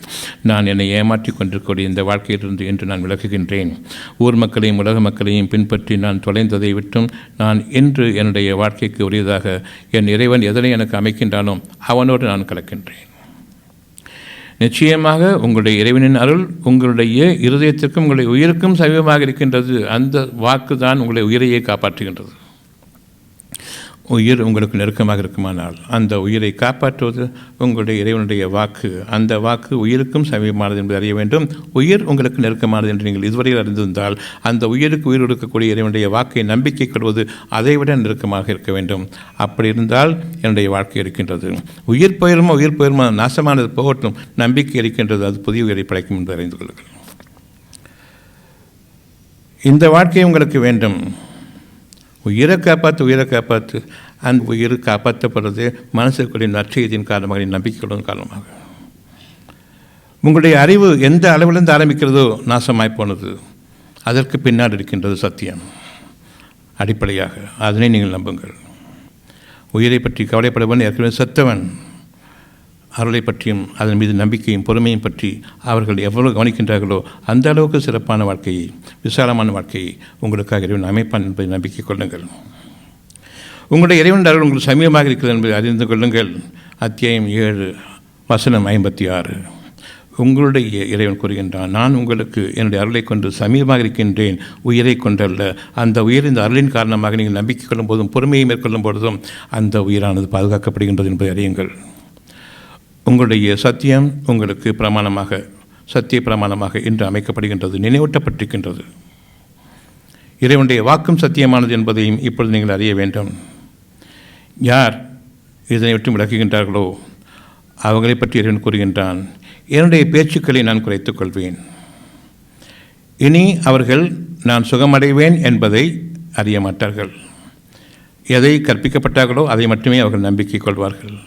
நான் என்னை ஏமாற்றி கொண்டிருக்கக்கூடிய இந்த வாழ்க்கையிலிருந்து என்று நான் விளக்குகின்றேன். ஊர் மக்களையும் உலக மக்களையும் பின்பற்றி நான் தொலைந்ததை விட்டும் நான் இன்று என்னுடைய வாழ்க்கைக்கு உரியதாக என் இறைவன் எதனை எனக்கு அமைக்கின்றானோ அவனோடு நான் கலக்கின்றேன். நிச்சயமாக உங்களுடைய இறைவனின் அருள் உங்களுடைய இருதயத்திற்கும் உங்களுடைய உயிருக்கும் சமீபமாக இருக்கின்றது. அந்த வாக்கு தான் உங்களுடைய உயிரையே காப்பாற்றுகின்றது. உயிர் உங்களுக்கு நெருக்கமாக இருக்குமானால் அந்த உயிரை காப்பாற்றுவது உங்களுடைய இறைவனுடைய வாக்கு. அந்த வாக்கு உயிருக்கும் சமீபமானது என்பதை அறிய வேண்டும். உயிர் உங்களுக்கு நெருக்கமானது என்று நீங்கள் இதுவரையில் அறிந்திருந்தால் அந்த உயிருக்கு உயிர் கொடுக்கக்கூடிய இறைவனுடைய வாக்கை நம்பிக்கை கொள்வது அதைவிட நெருக்கமாக இருக்க வேண்டும். அப்படி இருந்தால் என்னுடைய வாழ்க்கை இருக்கின்றது. உயிர் போயிருமோ நாசமானது போகட்டும், நம்பிக்கை இருக்கின்றது, அது புதிய உயிரை படைக்கும் என்று அறிந்து கொள்ளுங்கள். இந்த வாழ்க்கை உங்களுக்கு வேண்டும். உயிரை காப்பாற்று. அந்த உயிர் காப்பாற்றப்படுறது மனசுக்குரிய நற்செய்தியின் காரணமாக, நம்பிக்கையுடன் காரணமாக. உங்களுடைய அறிவு எந்த அளவிலிருந்து ஆரம்பிக்கிறதோ நாசமாய் போனது, அதற்கு பின்னால் இருக்கின்றது சத்தியம். அடிப்படையாக அதனை நீங்கள் நம்புங்கள். உயிரை பற்றி கவலைப்படுவன் ஏற்கனவே சத்தவன். அருளை பற்றியும் அதன் மீது நம்பிக்கையும் பொறுமையும் பற்றி அவர்கள் எவ்வளவு கவனிக்கின்றார்களோ அந்த அளவுக்கு சிறப்பான வாழ்க்கையை, விசாலமான வாழ்க்கையை உங்களுக்காக இறைவன் அமைப்பான் என்பதை நம்பிக்கை கொள்ளுங்கள். உங்களுடைய இறைவன் அருள் உங்களுக்கு சமீபமாக இருக்கிறது என்பதை அறிந்து கொள்ளுங்கள். அத்தியாயம் 7 வசனம் 56. உங்களுடைய இறைவன் கூறுகின்றான், நான் உங்களுக்கு என்னுடைய அருளை கொண்டு சமீபமாக இருக்கின்றேன், உயிரை கொண்டல்ல. அந்த உயிர் இந்த அருளின் காரணமாக நீங்கள் நம்பிக்கை கொள்ளும் போதும் பொறுமையை மேற்கொள்ளும் பொழுதும் அந்த உயிரானது பாதுகாக்கப்படுகின்றது என்பதை அறியுங்கள். உங்களுடைய சத்தியம் உங்களுக்கு பிரமாணமாக, சத்திய பிரமாணமாக இன்று அமைக்கப்படுகின்றது, நினைவூட்டப்பட்டிருக்கின்றது. இறைவனுடைய வாக்கும் சத்தியமானது என்பதையும் இப்பொழுது நீங்கள் அறிய வேண்டும். யார் இதனை விட்டு விளக்குகின்றார்களோ அவர்களை பற்றி இறைவன் கூறுகின்றான், என்னுடைய பேச்சுக்களை நான் குறைத்துக் கொள்வேன். இனி அவர்கள் நான் சுகமடைவேன் என்பதை அறிய மாட்டார்கள். எதை கற்பிக்கப்பட்டார்களோ அதை மட்டுமே அவர்கள் நம்பிக்கை கொள்வார்கள்.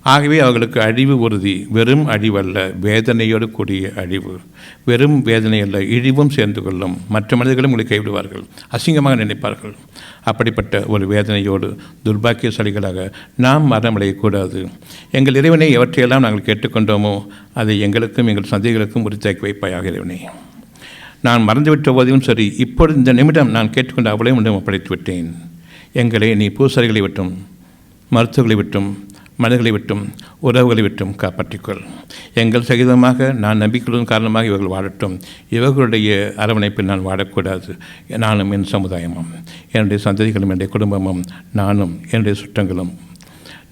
ஆகவே அவர்களுக்கு அழிவு உறுதி. வெறும் அழிவல்ல, வேதனையோடு கூடிய அழிவு. வெறும் வேதனை அல்ல, இழிவும் சேர்ந்து கொள்ளும். மற்ற மனிதர்களும் உங்களை கைவிடுவார்கள், அசிங்கமாக நினைப்பார்கள். அப்படிப்பட்ட ஒரு வேதனையோடு துர்பாக்கியசாலிகளாக நாம் மரணமடையக்கூடாது. எங்கள் இறைவனை எவற்றையெல்லாம் நாங்கள் கேட்டுக்கொண்டோமோ அதை எங்களுக்கும் எங்கள் சந்ததிகளுக்கும் உரித்தாக்கி வைப்பாயாக இறைவனே. நான் மறந்துவிட்ட போதிலும் சரி, இப்பொழுது இந்த நிமிடம் நான் கேட்டுக்கொண்ட அவ்வளவு ஒன்றும் ஒப்படைத்து விட்டேன். எங்களை நீ பூசாரிகளை விட்டும், மருத்துவர்களை விட்டும், மனிதர்களை விட்டும், உறவுகளை விட்டும் காப்பாற்றிக்கொள். எங்கள் சகிதமாக நான் நம்பிக்கையின் காரணமாக இவர்கள் வாழட்டும். இவர்களுடைய அரவணைப்பில் நான் வாழக்கூடாது. நானும் என் சமுதாயமும், என்னுடைய சந்ததிகளும், என்னுடைய குடும்பமும், நானும் என்னுடைய சுற்றங்களும்.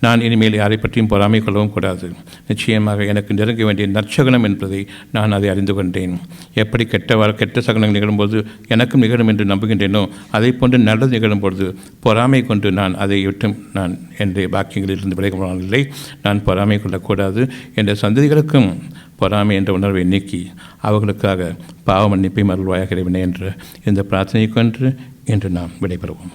நான் இனிமேல் யாரை பற்றியும் பொறாமை கொள்ளவும் கூடாது. நிச்சயமாக எனக்கு நெருங்க வேண்டிய நற்சகுனம் என்பதை நான் அதை அறிந்து கொண்டேன். எப்படி கெட்ட சகுனங்கள் நிகழும்போது எனக்கும் நிகழும் என்று நம்புகின்றேனோ அதை போன்று நல்லது நிகழும்பொழுது பொறாமை கொண்டு நான் அதை விட்டு நான் என்னுடைய பாக்கியங்களிலிருந்து விலகவில்லை. நான் பொறாமை கொள்ளக்கூடாது. என்ற சந்ததிகளுக்கும் பொறாமை என்ற உணர்வை நீக்கி அவர்களுக்காக பாவ மன்னிப்பை மருள்வாயாக இறைவனே என்று இந்த பிரார்த்தனை கொண்டு இன்று நாம் விடைபெறுவோம்.